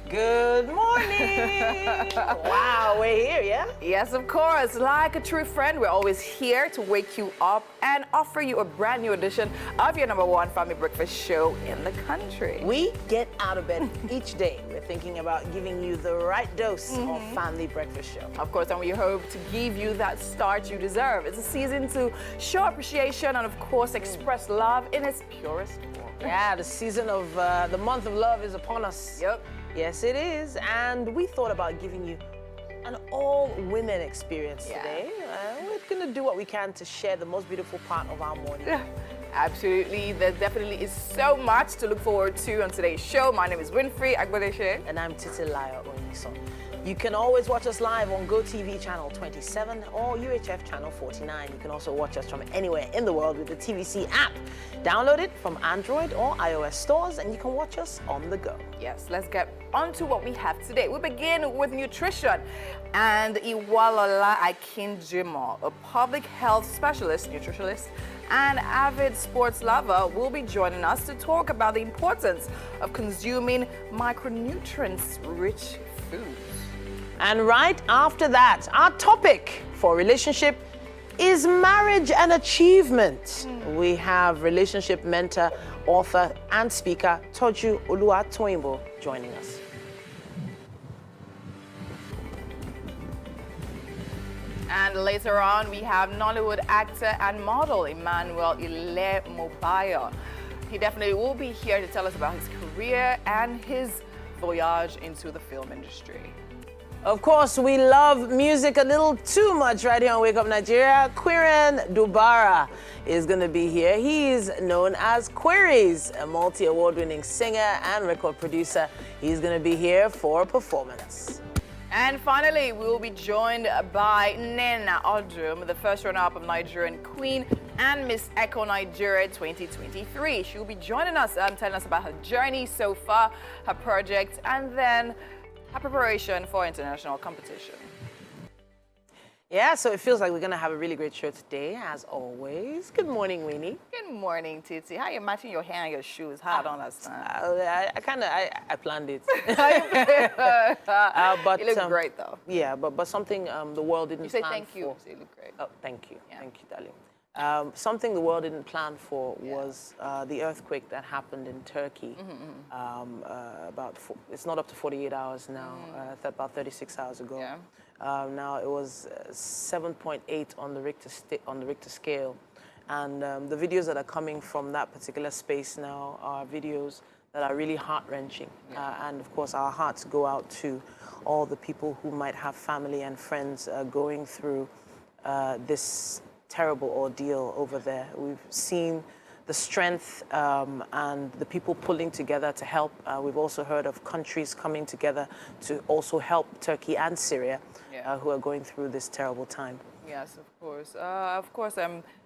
Good morning. Wow, we're here, yeah? Yes, of course. Like a true friend, we're always here to wake you up and offer you a brand new edition of your #1 family breakfast show in the country. We get out of bed each day. We're thinking about giving you the right dose of family breakfast show. Of course, and we hope to give you that start you deserve. It's a season to show appreciation and, of course, express love in its purest form. Yeah, the season of the month of love is upon us. Yep. Yes, it is. And we thought about giving you an all-women experience today. We're going to do what we can to share the most beautiful part of our morning. Absolutely. There definitely is so much to look forward to on today's show. My name is Winfrey Agbadeshe. And I'm Titilayo Onyison. You can always watch us live on GOTV channel 27 or UHF channel 49. You can also watch us from anywhere in the world with the TVC app. Download it from Android or iOS stores and you can watch us on the go. Yes, let's get on to what we have today. We begin with nutrition. And Iwalola Akinjimo, a public health specialist, nutritionist, and avid sports lover, will be joining us to talk about the importance of consuming micronutrients-rich foods. And right after that, our topic for relationship is marriage and achievement. We have relationship mentor, author, and speaker Toju Oluwatoyinbo joining us. And later on, we have Nollywood actor and model Emmanuel Ile Mobayo. He definitely will be here to tell us about his career and his voyage into the film industry. Of course, we love music a little too much right here on Wake Up Nigeria. Quirin Dubara is going to be here. He's known as Queries, a multi-award-winning singer and record producer. He's going to be here for a performance. And finally, we will be joined by Nena Odrum, the first runner-up of Nigerian Queen and Miss Echo Nigeria 2023. She will be joining us, telling us about her journey so far, her project, and then her preparation for international competition. Yeah, so it feels like we're going to have a really great show today, as always. Good morning, Winnie. Good morning, Titi. How are you matching your hair and your shoes? I don't understand. I planned it. But you look great, though. Yeah, but something the world didn't plan for. You say thank you, so you look great. Oh, thank you. Yeah. Thank you, darling. Something the world didn't plan for was the earthquake that happened in Turkey. It's not up to 48 hours now, about 36 hours ago. Yeah. Now it was 7.8 on the Richter scale, and the videos that are coming from that particular space now are videos that are really heart-wrenching. And of course, our hearts go out to all the people who might have family and friends going through this terrible ordeal over there. We've seen the strength and the people pulling together to help. We've also heard of countries coming together to also help Turkey and Syria, who are going through this terrible time. Yes, of course.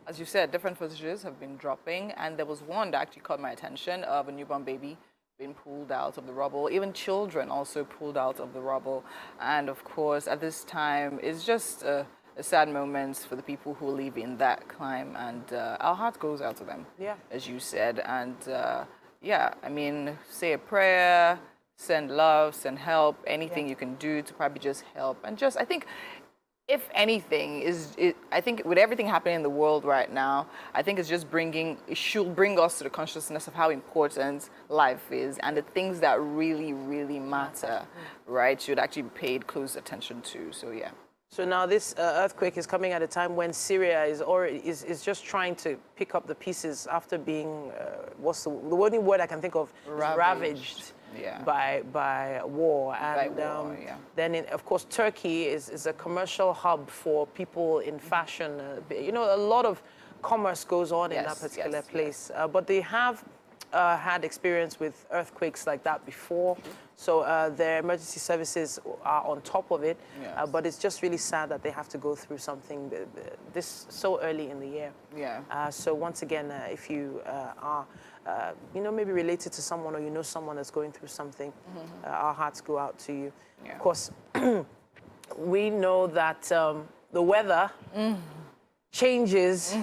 As you said, different footages have been dropping, and there was one that actually caught my attention of a newborn baby being pulled out of the rubble. Even children also pulled out of the rubble. And of course, at this time, it's just a sad moment for the people who live in that climb, and our heart goes out to them, as you said. And I mean, say a prayer, send love, send help, anything you can do to probably just help. And just, I think, if anything, I think with everything happening in the world right now, I think it should bring us to the consciousness of how important life is, and the things that really, really matter, right, should actually be paid close attention to. So, yeah. So now this earthquake is coming at a time when Syria is just trying to pick up the pieces after being, the only word I can think of is ravaged by war. And then, of course, Turkey is a commercial hub for people in fashion. A lot of commerce goes on in that particular place. But they have had experience with earthquakes like that before. So their emergency services are on top of it, but it's just really sad that they have to go through something this so early in the year. So once again, if you are, maybe related to someone, or you know someone that's going through something, our hearts go out to you. Of course, we know that the weather changes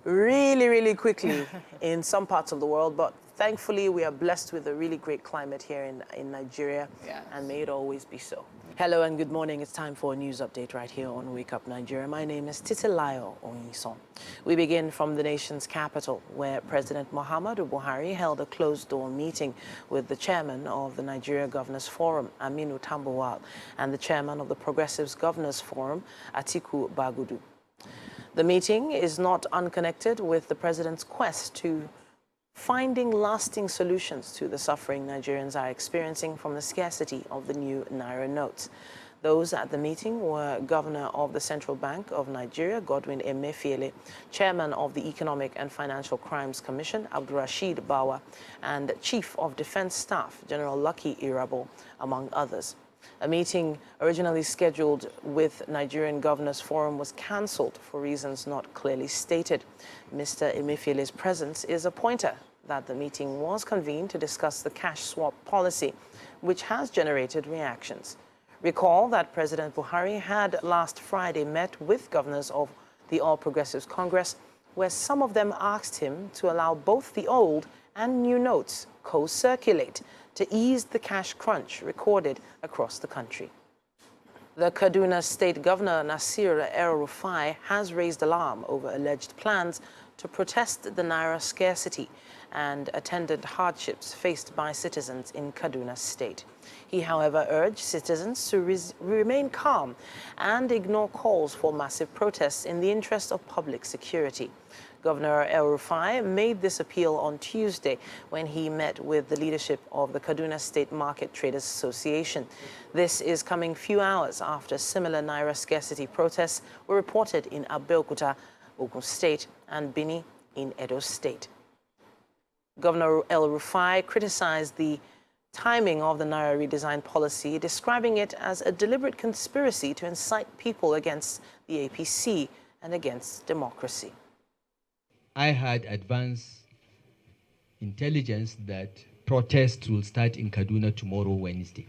really, really quickly in some parts of the world, but thankfully, we are blessed with a really great climate here in Nigeria, and may it always be so. Hello and good morning. It's time for a news update right here on Wake Up Nigeria. My name is Titilayo Onyison. We begin from the nation's capital, where President Muhammadu Buhari held a closed-door meeting with the chairman of the Nigeria Governors Forum, Aminu Tambuwal, and the chairman of the Progressives Governors Forum, Atiku Bagudu. The meeting is not unconnected with the president's quest to finding lasting solutions to the suffering Nigerians are experiencing from the scarcity of the new Naira notes. Those at the meeting were Governor of the Central Bank of Nigeria, Godwin Emefiele, Chairman of the Economic and Financial Crimes Commission, Abdulrasheed Bawa, and Chief of Defense Staff, General Lucky Irabo, among others. A meeting originally scheduled with Nigerian Governors Forum was cancelled for reasons not clearly stated. Mr. Emefiele's presence is a pointer that the meeting was convened to discuss the cash swap policy, which has generated reactions. Recall that President Buhari had last Friday met with governors of the All Progressives Congress, where some of them asked him to allow both the old and new notes co-circulate to ease the cash crunch recorded across the country. The Kaduna State Governor Nasir El-Rufai has raised alarm over alleged plans to protest the Naira scarcity and attendant hardships faced by citizens in Kaduna State. He, however, urged citizens to remain calm and ignore calls for massive protests in the interest of public security. Governor El-Rufai made this appeal on Tuesday when he met with the leadership of the Kaduna State Market Traders Association. This is coming few hours after similar Naira scarcity protests were reported in Abeokuta, Ogun State, and Bini in Edo State. Governor El-Rufai criticized the timing of the Naira redesign policy, describing it as a deliberate conspiracy to incite people against the APC and against democracy. I had advance intelligence that protests will start in Kaduna tomorrow, Wednesday.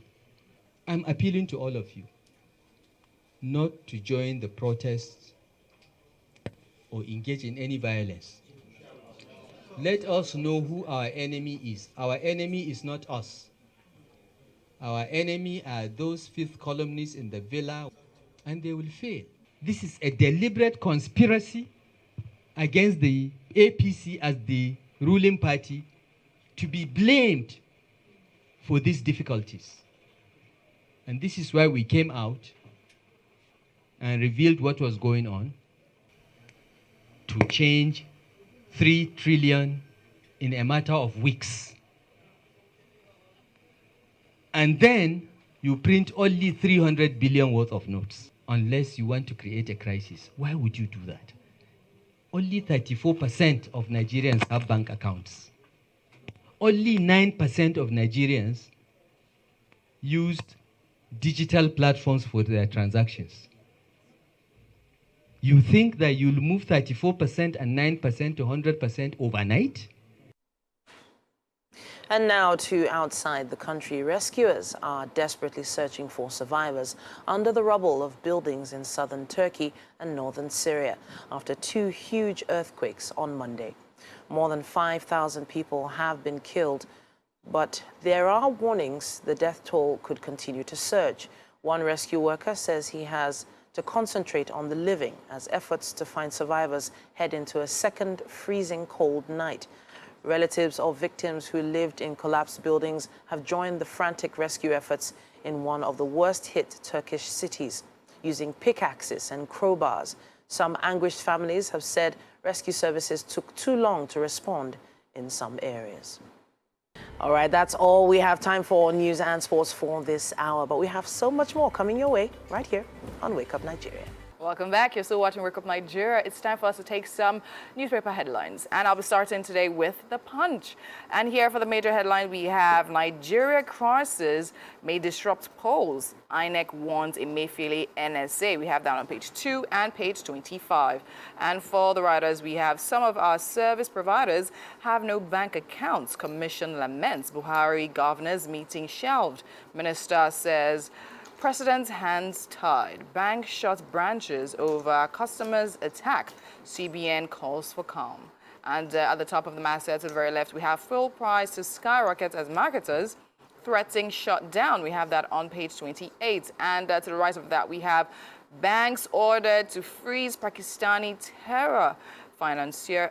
I'm appealing to all of you not to join the protests or engage in any violence. Let us know who our enemy is. Our enemy is not us. Our enemy are those fifth columnists in the villa, and they will fail. This is a deliberate conspiracy against the APC as the ruling party to be blamed for these difficulties. And this is why we came out and revealed what was going on to change 3 trillion in a matter of weeks. And then you print only 300 billion worth of notes. Unless you want to create a crisis, why would you do that? Only 34% of Nigerians have bank accounts. Only 9% of Nigerians used digital platforms for their transactions. You think that you'll move 34% and 9% to 100% overnight? And now to outside the country. Rescuers are desperately searching for survivors under the rubble of buildings in southern Turkey and northern Syria after 2 huge earthquakes on Monday. More than 5,000 people have been killed, but there are warnings the death toll could continue to surge. One rescue worker says he has to concentrate on the living as efforts to find survivors head into a second freezing cold night. Relatives of victims who lived in collapsed buildings have joined the frantic rescue efforts in one of the worst-hit Turkish cities, using pickaxes and crowbars. Some anguished families have said rescue services took too long to respond in some areas. All right, that's all we have time for news and sports for this hour, but we have so much more coming your way right here on Wake Up Nigeria. Welcome back. You're still watching Wake Up Nigeria. It's time for us to take some newspaper headlines. And I'll be starting today with The Punch. And here for the major headline, we have Nigeria crisis may disrupt polls. INEC warns Emefiele NSA. We have that on page 2 and page 25. And for the writers, we have some of our service providers have no bank accounts. Commission laments Buhari governors meeting shelved. Minister says President's hands tied. Bank shut branches over customers' attack. CBN calls for calm. And at the top of the masthead to the very left, we have fuel prices skyrocket as marketers threatening shutdown. We have that on page 28. And to the right of that, we have banks ordered to freeze Pakistani terror financiers'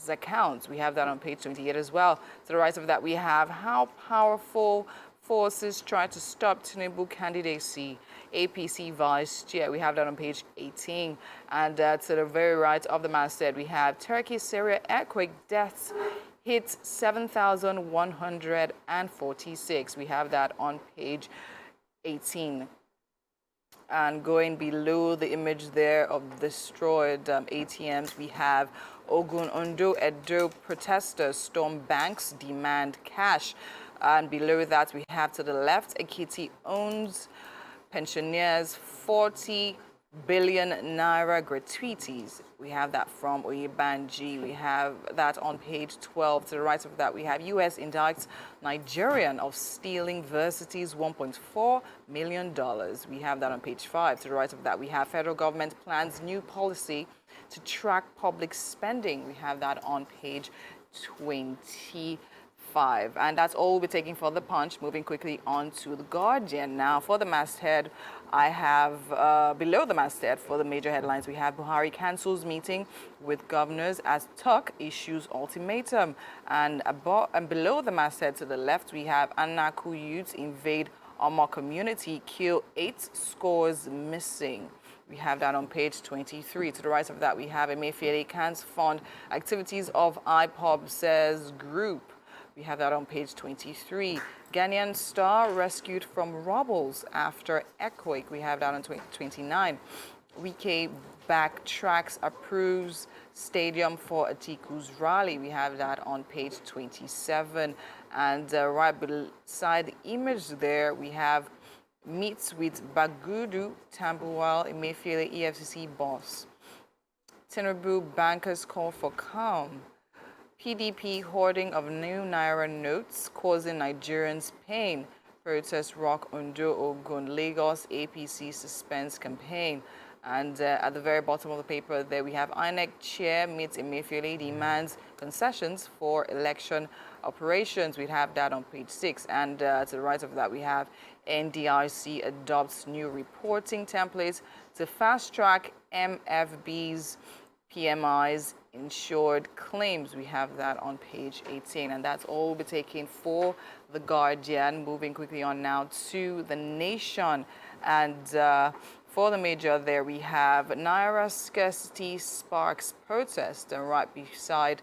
accounts. We have that on page 28 as well. To the right of that, we have how powerful forces try to stop Tinubu candidacy. APC Vice Chair. We have that on page 18. And to the very right of the masthead, we have Turkey-Syria earthquake deaths hit 7,146. We have that on page 18. And going below the image there of destroyed ATMs, we have Ogun, Ondo, Edo protesters storm banks, demand cash. And below that, we have to the left, Ekiti owns pensioners 40 billion naira gratuities. We have that from Oyebanji. We have that on page 12. To the right of that, we have U.S. indicts Nigerian of stealing Versity's $1.4 million. We have that on page 5. To the right of that, we have federal government plans new policy to track public spending. We have that on page 25. And that's all we'll be taking for the Punch. Moving quickly on to the Guardian. Now, for the masthead, I have below the masthead for the major headlines, we have Buhari cancels meeting with governors as Tuck issues ultimatum. And below the masthead to the left, we have Anaku youths invade Omo community, kill 8 scores missing. We have that on page 23. To the right of that, we have Emefiele cans fund activities of IPOB says group. We have that on page 23. Ghanaian star rescued from rubbles after earthquake. We have that on 29. Wike backtracks, approves stadium for Atiku's rally. We have that on page 27. And right beside the image there, we have meets with Bagudu Tambuwal, Emefiele EFCC boss. Tinubu bankers call for calm. PDP hoarding of new Naira notes causing Nigerians pain. Protests rock Ondo, Ogun, Lagos, APC suspends campaign. And at the very bottom of the paper there we have INEC chair meets Emefiele demands concessions for election operations. We have that on page 6. And to the right of that we have NDIC adopts new reporting templates to fast-track MFB's PMI's insured claims. We have that on page 18, and that's all we'll be taking for the Guardian. Moving quickly on now to the Nation, and for the major there we have Naira scarcity sparks protest, and right beside,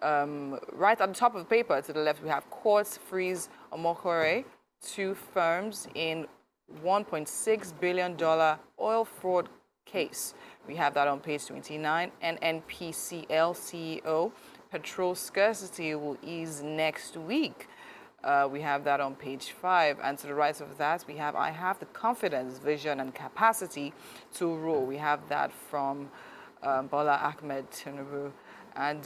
right at the top of the paper to the left we have courts freeze Omokore, 2 firms in $1.6 billion oil fraud case. We have that on page 29. NNPCL CEO, petrol scarcity will ease next week. We have that on page 5. And to the right of that, we have I have the confidence, vision, and capacity to rule. We have that from Bola Ahmed Tinubu. And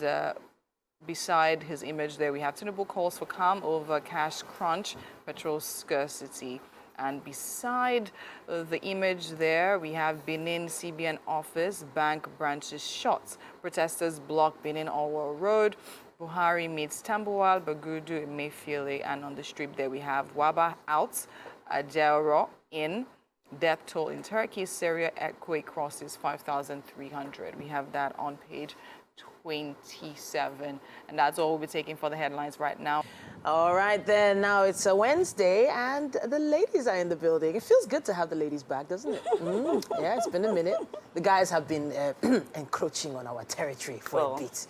beside his image there, we have Tinubu calls for calm over cash crunch, petrol scarcity. And beside the image there, we have Benin CBN office, bank branches shut. Protesters block Benin Owo Road. Buhari meets Tambuwal, Bagudu, Emefiele. And on the strip there, we have Waba out, Ajero in. Death toll in Turkey, Syria earthquake crosses 5,300. We have that on page 27. And that's all we'll be taking for the headlines right now. All right, then. Now it's a Wednesday, and the ladies are in the building. It feels good to have the ladies back, doesn't it? Yeah, it's been a minute. The guys have been encroaching on our territory for a bit.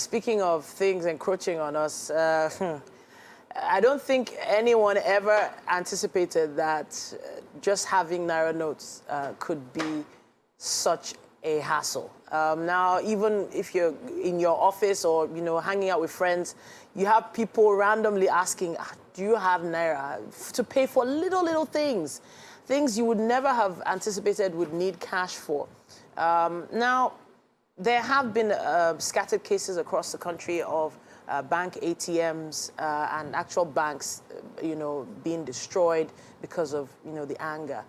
Speaking of things encroaching on us, I don't think anyone ever anticipated that just having Naira notes could be such a hassle. Now, even if you're in your office or, hanging out with friends, you have people randomly asking, do you have Naira to pay for little things you would never have anticipated would need cash for. Now, there have been scattered cases across the country of bank ATMs and actual banks, being destroyed because of, the anger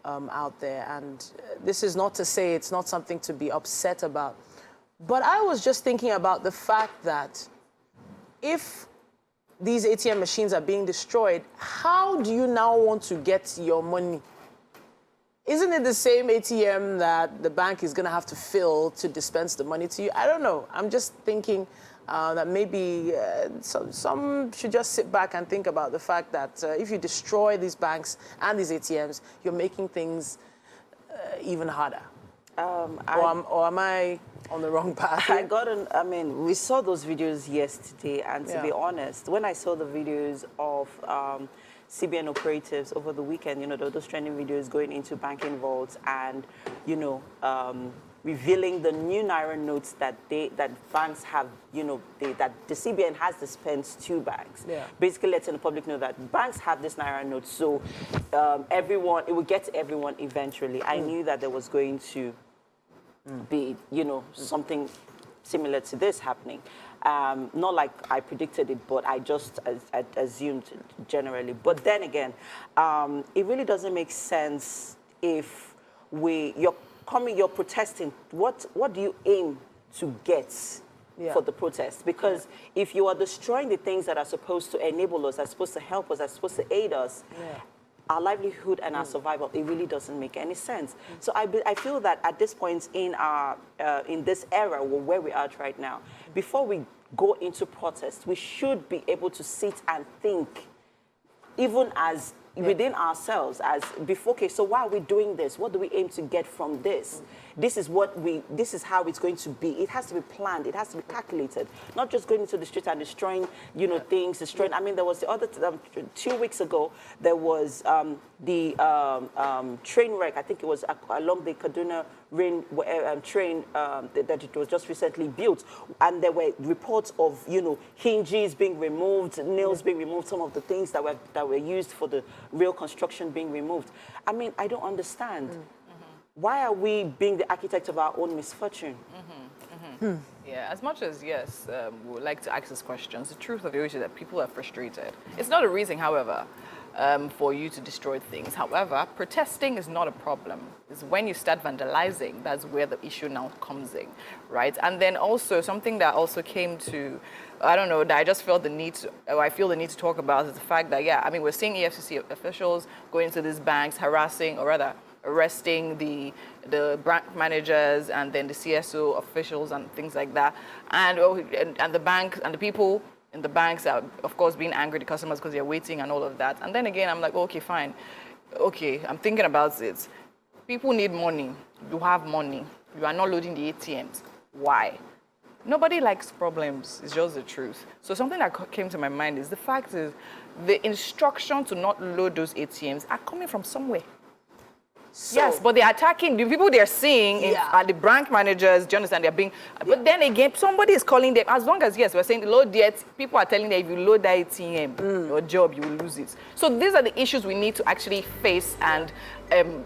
out there. And this is not to say it's not something to be upset about. But I was just thinking about the fact that if these ATM machines are being destroyed, how do you now want to get your money? Isn't it the same ATM that the bank is going to have to fill to dispense the money to you? I don't know. I'm just thinking that maybe some should just sit back and think about the fact that if you destroy these banks and these ATMs, you're making things even harder. Or am I on the wrong path? I mean, we saw those videos yesterday, and to be honest, when I saw the videos of CBN operatives over the weekend, you know, those trending videos going into banking vaults and, you know, revealing the new Naira notes that banks have, you know, that the CBN has dispensed to banks. Yeah. Basically letting the public know that banks have this Naira note, so it will get to everyone eventually. I knew that there was going to be, you know, something similar to this happening. Not like I predicted it, but I just assumed generally. But then again, it really doesn't make sense if you're protesting. What do you aim to get for the protest? Because if you are destroying the things that are supposed to enable us, are supposed to help us, are supposed to aid us, our livelihood and our survival, it really doesn't make any sense. So I feel that at this point in this era where we are right now, before we go into protest, we should be able to sit and think, even as within ourselves, as before, okay, so why are we doing this? What do we aim to get from this? This is how it's going to be. It has to be planned. It has to be calculated. Not just going into the street and destroying, you know, things, destroying. I mean, there was the other, 2 weeks ago, there was the train wreck. I think it was along the Kaduna train that it was just recently built. And there were reports of, you know, hinges being removed, nails being removed, some of the things that were used for the real construction being removed. I mean, I don't understand. Why are we being the architect of our own misfortune? Yeah, as much as, yes, we would like to ask these questions, the truth of the issue is that people are frustrated. It's not a reason, however, for you to destroy things. However, protesting is not a problem. It's when you start vandalizing, that's where the issue now comes in, right? And then also, something that also came to, I don't know, that I just felt the need to, or I feel the need to talk about is the fact that, yeah, I mean, we're seeing EFCC officials going into these banks, harassing, or rather, arresting the bank managers and then the CSO officials and things like that, and the bank and the people in the banks are of course being angry at the customers because they're waiting and all of that. And then again, I'm like, okay, fine, okay, I'm thinking about it. People need money. You have money. You are not loading the ATMs. Why? Nobody likes problems. It's just the truth. So something that came to my mind is the fact is the instruction to not load those ATMs are coming from somewhere. So, yes, but they're attacking the people they're seeing are the bank managers. Do you understand? They're being, but then again, somebody is calling them. As long as, yes, we're saying load the ATM, people are telling them if you load that ATM, your job, you will lose it. So these are the issues we need to actually face and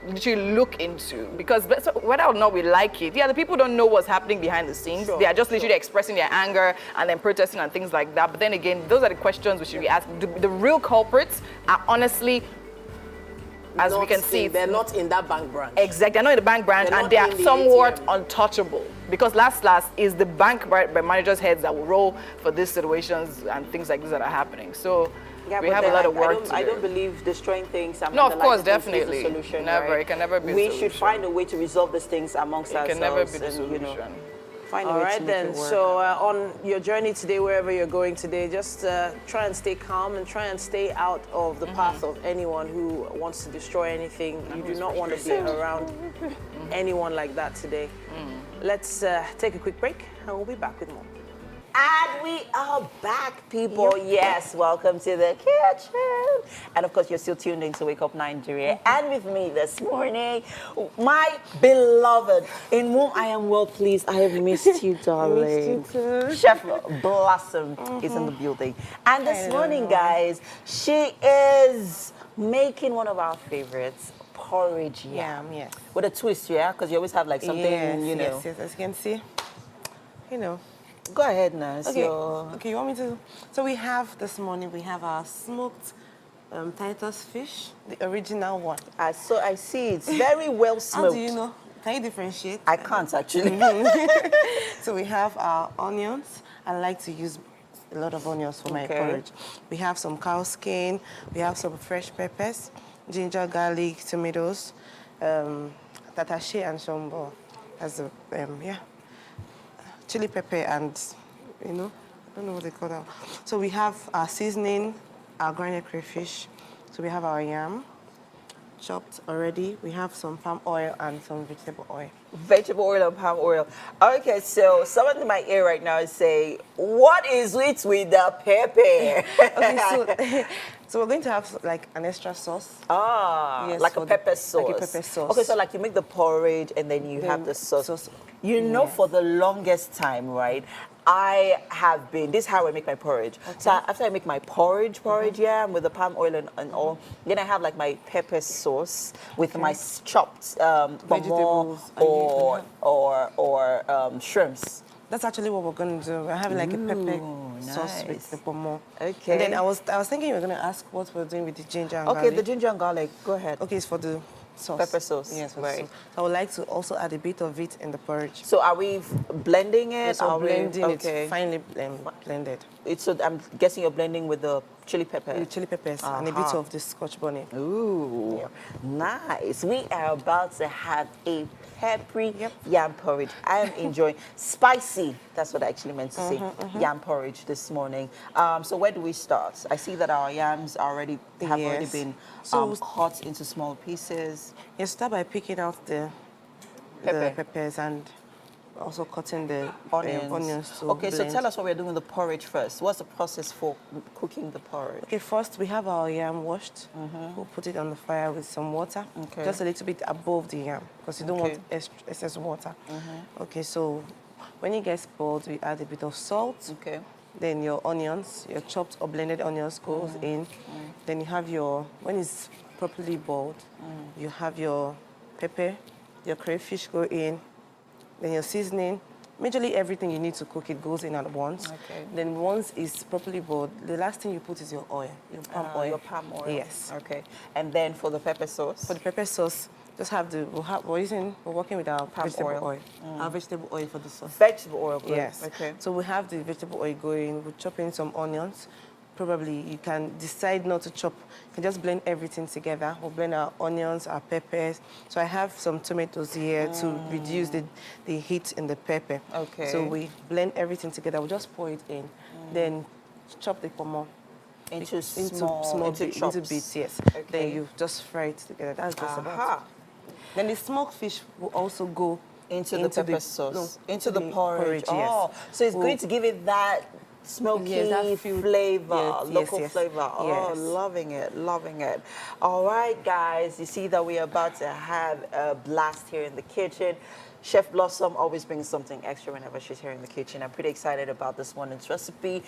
literally look into, because whether or not we like it, the people don't know what's happening behind the scenes. They are just literally expressing their anger and then protesting and things like that. But then again, those are the questions we should be asking. The real culprits are honestly, as we can see, they're not in that bank branch. Exactly, they're not in the bank branch, and they are somewhat untouchable. Because last, is the bank managers' heads that will roll for these situations and things like this that are happening. So we have a lot of work to do. I don't believe destroying things and no, of course, definitely. Is the solution, never, right? It can never be a solution. solution. We should find a way to resolve these things amongst ourselves. It can never be the solution. You know, find a all way right to then, make it work. so on your journey today, wherever you're going today, just try and stay calm and try and stay out of the path of anyone who wants to destroy anything. You do not want to be around anyone like that today. Let's take a quick break and we'll be back with more. And we are back, people. Yes, welcome to the kitchen. And of course, you're still tuned in to Wake Up Nigeria. And with me this morning, my beloved, in whom I am well pleased. I have missed you, darling. Missed you too. Chef Blossom is in the building. And this morning, guys, she is making one of our favorites, porridge yam. Yes. With a twist, yeah? Because you always have like something, you know. Yes, as you can see, you know. Go ahead, Nurse. Okay. Okay, you want me to? So we have, this morning, we have our smoked Titus fish, the original one. I see. It's very well smoked. How do you know? Can you differentiate? I can't actually. So we have our onions. I like to use a lot of onions for my porridge. We have some cow skin. We have some fresh peppers, ginger, garlic, tomatoes, tatache and shombo. As a chili pepper and I don't know what they call that. So we have our seasoning, our grinded crayfish. So we have our yam chopped already. We have some palm oil and some vegetable oil. Vegetable oil and palm oil. Okay, so someone in my ear right now is saying, what is it with the pepper? Okay, so we're going to have like an extra sauce. Yes, like a pepper sauce. Like a pepper sauce. Okay, so like you make the porridge and then you have the sauce. You know, for the longest time, right? This is how I make my porridge. Okay. So after I make my porridge, with the palm oil and all, then I have like my pepper sauce with my chopped vegetables or shrimps. That's actually what we're going to do. We're having like a pepper sauce with the pomo. Okay. And then I was thinking you were going to ask what we're doing with the ginger and garlic. Okay, the ginger and garlic. Go ahead. Okay, it's for the sauce. Pepper sauce. Yes, right. sauce. So I would like to also add a bit of it in the porridge. So are we blending it? Yes, so blending it, finely blended. So I'm guessing you're blending with the chili pepper. With chili peppers and a bit of the scotch bonnet. Ooh, nice. We are about to have a peppery yam porridge. I am enjoying spicy. That's what I actually meant to say. Yam porridge this morning. So where do we start? I see that our yams have already been cut into small pieces. You start by picking out the peppers and also cutting the onions to Okay, blend. so tell us what we're doing with the porridge first. What's the process for cooking the porridge? Okay, first we have our yam washed. We'll put it on the fire with some water, just a little bit above the yam because you don't want excess water. Okay, so when it gets boiled, we add a bit of salt. Okay. Then your onions, your chopped or blended onions goes in. Then you have when it's properly boiled, you have your pepper, your crayfish go in. Then your seasoning, majorly everything you need to cook it goes in at once. Okay. Then once it's properly boiled, the last thing you put is your oil, your palm oil. Your palm oil. Yes. Okay. And then for the pepper sauce? For the pepper sauce, just have we're working with our vegetable oil. Our vegetable oil for the sauce. Vegetable oil. Yes. Okay. So we have the vegetable oil going. We're chopping some onions. Probably you can decide not to chop. You can just blend everything together. We'll blend our onions, our peppers. So I have some tomatoes here to reduce the heat in the pepper. Okay. So we blend everything together. We'll just pour it in. Then chop the pomo into bits. Yes. Okay. Then you just fry it together. That's just about it. Then the smoked fish will also go into the pepper sauce, into the porridge. Yes. So it's going to give it that smoky flavor, local flavor. Oh, loving it, loving it. All right, guys, you see that we're about to have a blast here in the kitchen. Chef Blossom always brings something extra whenever she's here in the kitchen. I'm pretty excited about this morning's recipe.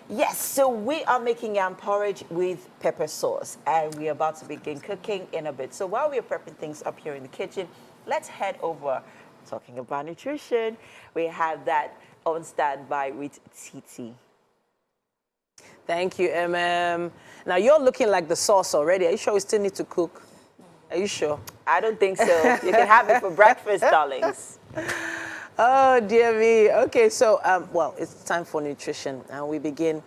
Yes, so we are making yam porridge with pepper sauce, and we're about to begin cooking in a bit. So while we're prepping things up here in the kitchen, let's head over, talking about nutrition. We have that on standby with Titi. Thank you, Now, you're looking like the sauce already. Are you sure we still need to cook? Are you sure? I don't think so. You can have it for breakfast, darlings. Oh, dear me. Okay, so, well, it's time for nutrition. And we begin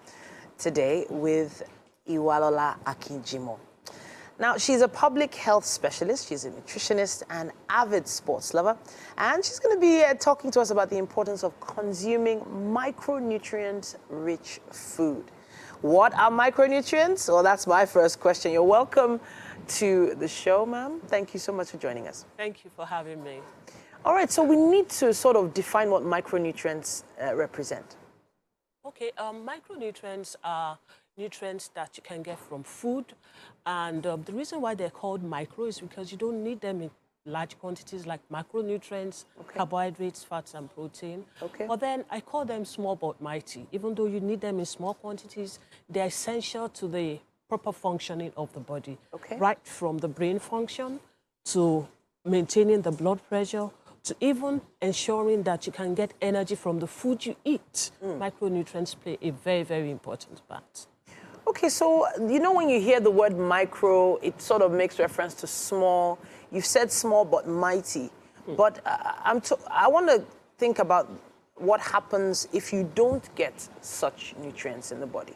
today with Iwalola Akinjimo. Now, she's a public health specialist, she's a nutritionist and avid sports lover, and she's going to be talking to us about the importance of consuming micronutrient-rich food. What are micronutrients? Well, that's my first question. You're welcome to the show, ma'am. Thank you so much for joining us. Thank you for having me. All right, so we need to sort of define what micronutrients represent. Okay, micronutrients are nutrients that you can get from food. And the reason why they're called micro is because you don't need them in large quantities like macronutrients, carbohydrates, fats, and protein. Okay. But then I call them small but mighty. Even though you need them in small quantities, they're essential to the proper functioning of the body. Okay. Right from the brain function to maintaining the blood pressure to even ensuring that you can get energy from the food you eat. Micronutrients play a very, very important part. Okay, so, you know, when you hear the word micro, it sort of makes reference to small. You've said small but mighty. But I want to think about what happens if you don't get such nutrients in the body.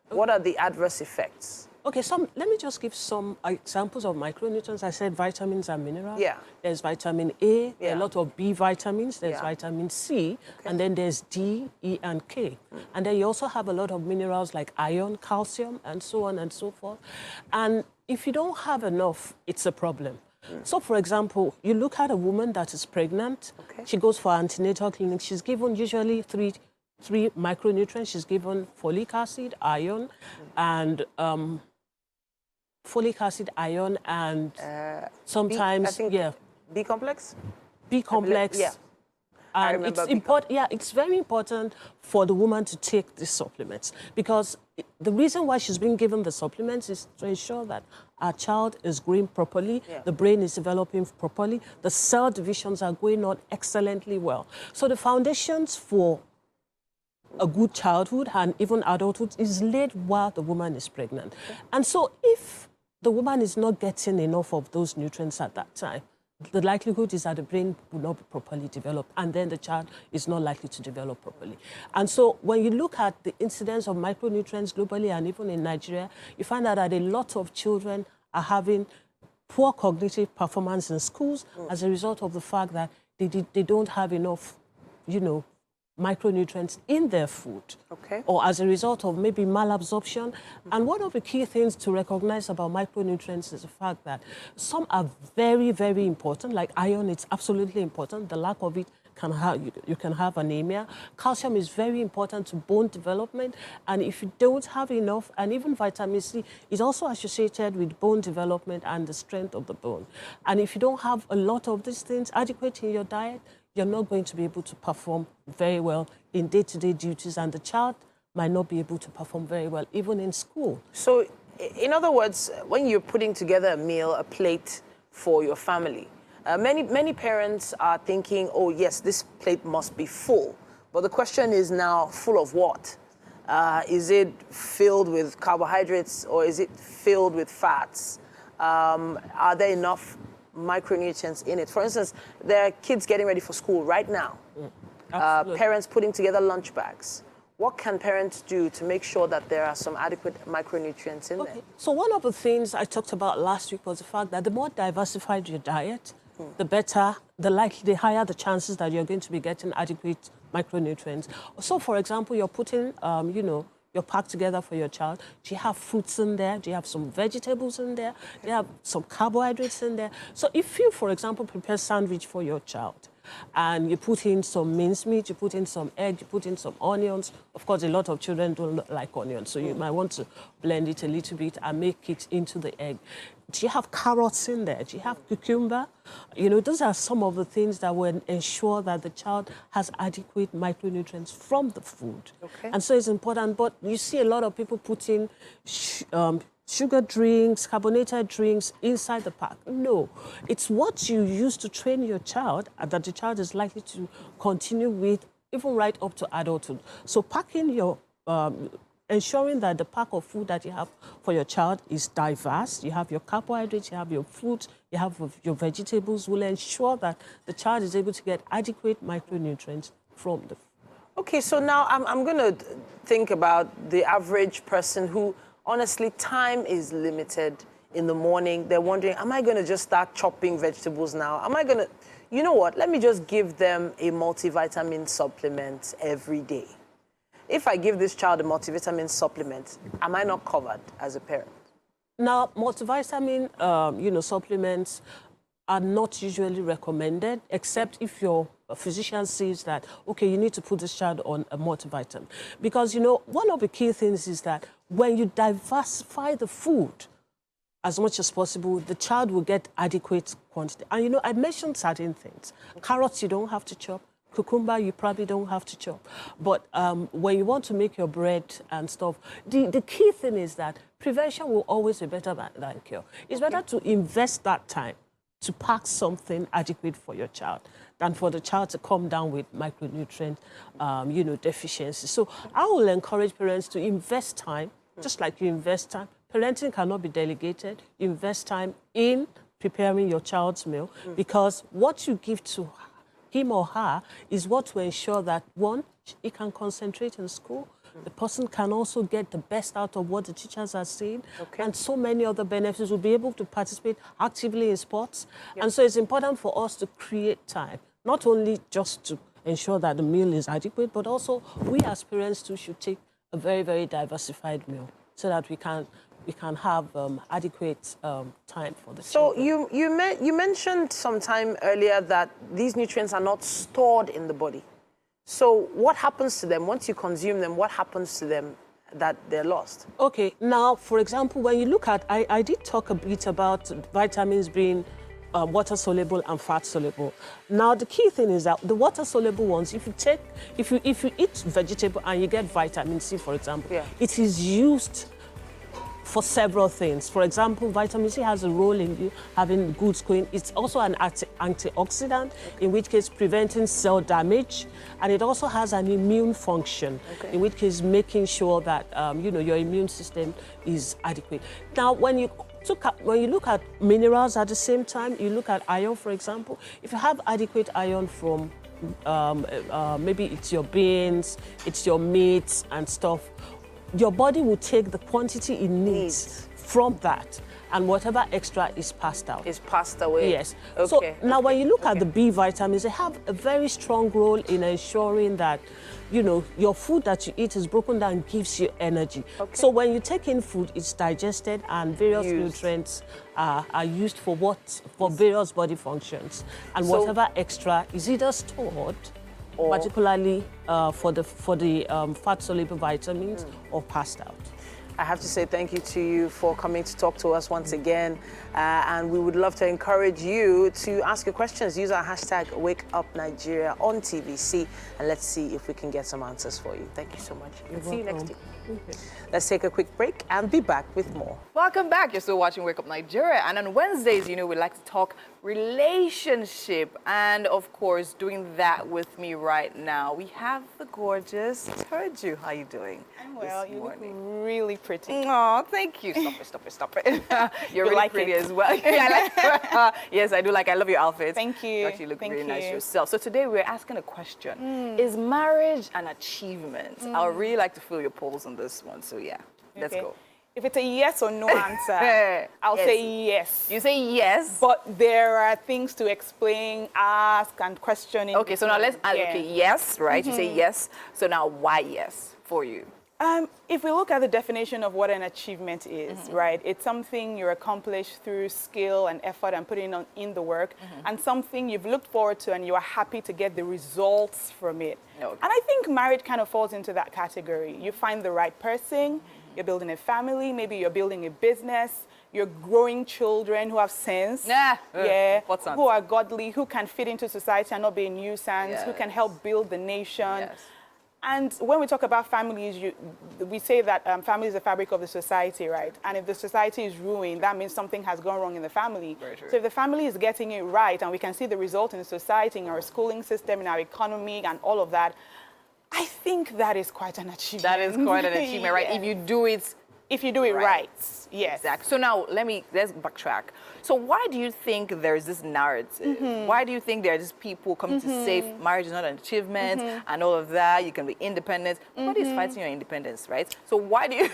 What are the adverse effects? Okay, let me just give some examples of micronutrients. I said vitamins and minerals. Yeah. There's vitamin A, a lot of B vitamins, there's vitamin C, and then there's D, E, and K. And then you also have a lot of minerals like iron, calcium, and so on and so forth. And if you don't have enough, it's a problem. So, for example, you look at a woman that is pregnant, she goes for antenatal clinic, she's given usually three micronutrients. She's given folic acid, iron, and folic acid, iron, and sometimes, B complex? B complex. Yeah. And it's important. Yeah, it's very important for the woman to take these supplements, because the reason why she's being given the supplements is to ensure that our child is growing properly, the brain is developing properly, the cell divisions are going on excellently well. So the foundations for a good childhood and even adulthood is laid while the woman is pregnant. And so if the woman is not getting enough of those nutrients at that time, the likelihood is that the brain will not be properly developed, and then the child is not likely to develop properly. And so when you look at the incidence of micronutrients globally and even in Nigeria, you find out that a lot of children are having poor cognitive performance in schools as a result of the fact that they don't have enough, micronutrients in their food, or as a result of maybe malabsorption. And one of the key things to recognize about micronutrients is the fact that some are very, very important, like iron. It's absolutely important. The lack of it can have, you can have anemia. Calcium is very important to bone development, and if you don't have enough, and even vitamin C is also associated with bone development and the strength of the bone. And if you don't have a lot of these things adequate in your diet, you're not going to be able to perform very well in day-to-day duties, and the child might not be able to perform very well even in school. So, in other words, when you're putting together a meal, a plate for your family, many parents are thinking, oh yes, this plate must be full. But the question is now, full of what? Is it filled with carbohydrates, or is it filled with fats? Are there enough micronutrients in it? For instance, there are kids getting ready for school right now. Parents putting together lunch bags. What can parents do to make sure that there are some adequate micronutrients in there? So one of the things I talked about last week was the fact that the more diversified your diet, the better, the higher the chances that you're going to be getting adequate micronutrients. So, for example, you're putting, you're packed together for your child. Do you have fruits in there? Do you have some vegetables in there? Do you have some carbohydrates in there? So if you, for example, prepare sandwich for your child, and you put in some mincemeat, you put in some egg, you put in some onions. Of course, a lot of children don't like onions, so you might want to blend it a little bit and make it into the egg. Do you have carrots in there? Do you have cucumber? Those are some of the things that will ensure that the child has adequate micronutrients from the food. And so it's important. But you see a lot of people putting sugar drinks, carbonated drinks inside the pack. No, it's what you use to train your child that the child is likely to continue with even right up to adulthood. So packing your, ensuring that the pack of food that you have for your child is diverse. You have your carbohydrates, you have your fruits, you have your vegetables, will ensure that the child is able to get adequate micronutrients from the food. Okay, so now I'm going to think about the average person who, honestly, time is limited in the morning. They're wondering, am I going to just start chopping vegetables now? Am I going to, you know what, let me just give them a multivitamin supplement every day. If I give this child a multivitamin supplement, am I not covered as a parent? Now, multivitamin, supplements are not usually recommended, except if your physician says that, okay, you need to put this child on a multivitamin. Because, one of the key things is that when you diversify the food as much as possible, the child will get adequate quantity. And, I mentioned certain things. Carrots, you don't have to chop. Cucumber, you probably don't have to chop. But when you want to make your bread and stuff, the key thing is that prevention will always be better than cure. It's better to invest that time to pack something adequate for your child than for the child to come down with micronutrient, deficiencies. So I will encourage parents to invest time, just like you invest time. Parenting cannot be delegated. Invest time in preparing your child's meal, because what you give to him or her is what will ensure that, one, he can concentrate in school, the person can also get the best out of what the teachers are saying, and so many other benefits. Will be able to participate actively in sports. And so it's important for us to create time, not only just to ensure that the meal is adequate, but also we as parents too should take a very, very diversified meal so that we can have adequate time for the children. So you mentioned some time earlier that these nutrients are not stored in the body. So what happens to them once you consume them? What happens to them that they're lost? Okay, now, for example, when you look at, I did talk a bit about vitamins being water-soluble and fat-soluble. Now, the key thing is that the water-soluble ones, if you eat vegetable and you get vitamin C, for example, it is used for several things. For example, vitamin C has a role in you having good skin. It's also an antioxidant, in which case preventing cell damage, and it also has an immune function, in which case making sure that your immune system is adequate. Now, when you look at minerals at the same time, you look at iron, for example. If you have adequate iron from maybe it's your beans, it's your meats and stuff, your body will take the quantity it needs from that, and whatever extra is passed out. Is passed away. Yes. Okay. So now when you look at the B vitamins, they have a very strong role in ensuring that, your food that you eat is broken down and gives you energy. So when you take in food, it's digested and various nutrients are used for various body functions. And whatever extra is either stored, particularly for the fat-soluble vitamins, or passed out. I have to say thank you to you for coming to talk to us once again. And we would love to encourage you to ask your questions. Use our hashtag WakeUpNigeriaOnTVC, and let's see if we can get some answers for you. Thank you so much. See you next week. Let's take a quick break and be back with more. Welcome back. You're still watching Wake Up Nigeria. And on Wednesdays, we like to talk relationship. And of course, doing that with me right now, we have the gorgeous Turju. How are you doing? I'm well. You look really pretty. Oh, thank you. Stop it. You're really pretty as well. Yeah, yes, I do. I love your outfit. Thank you. You actually look really nice yourself. So today we're asking a question. Is marriage an achievement? I would really like to feel your pulse on this one. So yeah, let's go. If it's a yes or no answer, I'll say yes. You say yes? But there are things to explain, ask, and question. Okay, so now let's ask, yes, right? You say yes. So now why yes for you? If we look at the definition of what an achievement is, right, it's something you accomplish through skill and effort and putting in the work, and something you've looked forward to and you are happy to get the results from it. And I think marriage kind of falls into that category. You find the right person, you're building a family, maybe you're building a business, you're growing children who have sense, who are godly, who can fit into society and not be a nuisance, who can help build the nation. And when we talk about families, we say that family is the fabric of the society, right? And if the society is ruined, that means something has gone wrong in the family. So if the family is getting it right, and we can see the result in the society, in our schooling system, in our economy, and all of that, I think that is quite an achievement. That is quite an achievement, right? If you do it right. Yes. Exactly. So now let's backtrack. So why do you think there is this narrative? Why do you think there are just people coming to say marriage is not an achievement and all of that? You can be independent. Nobody's fighting your independence, right? So why do you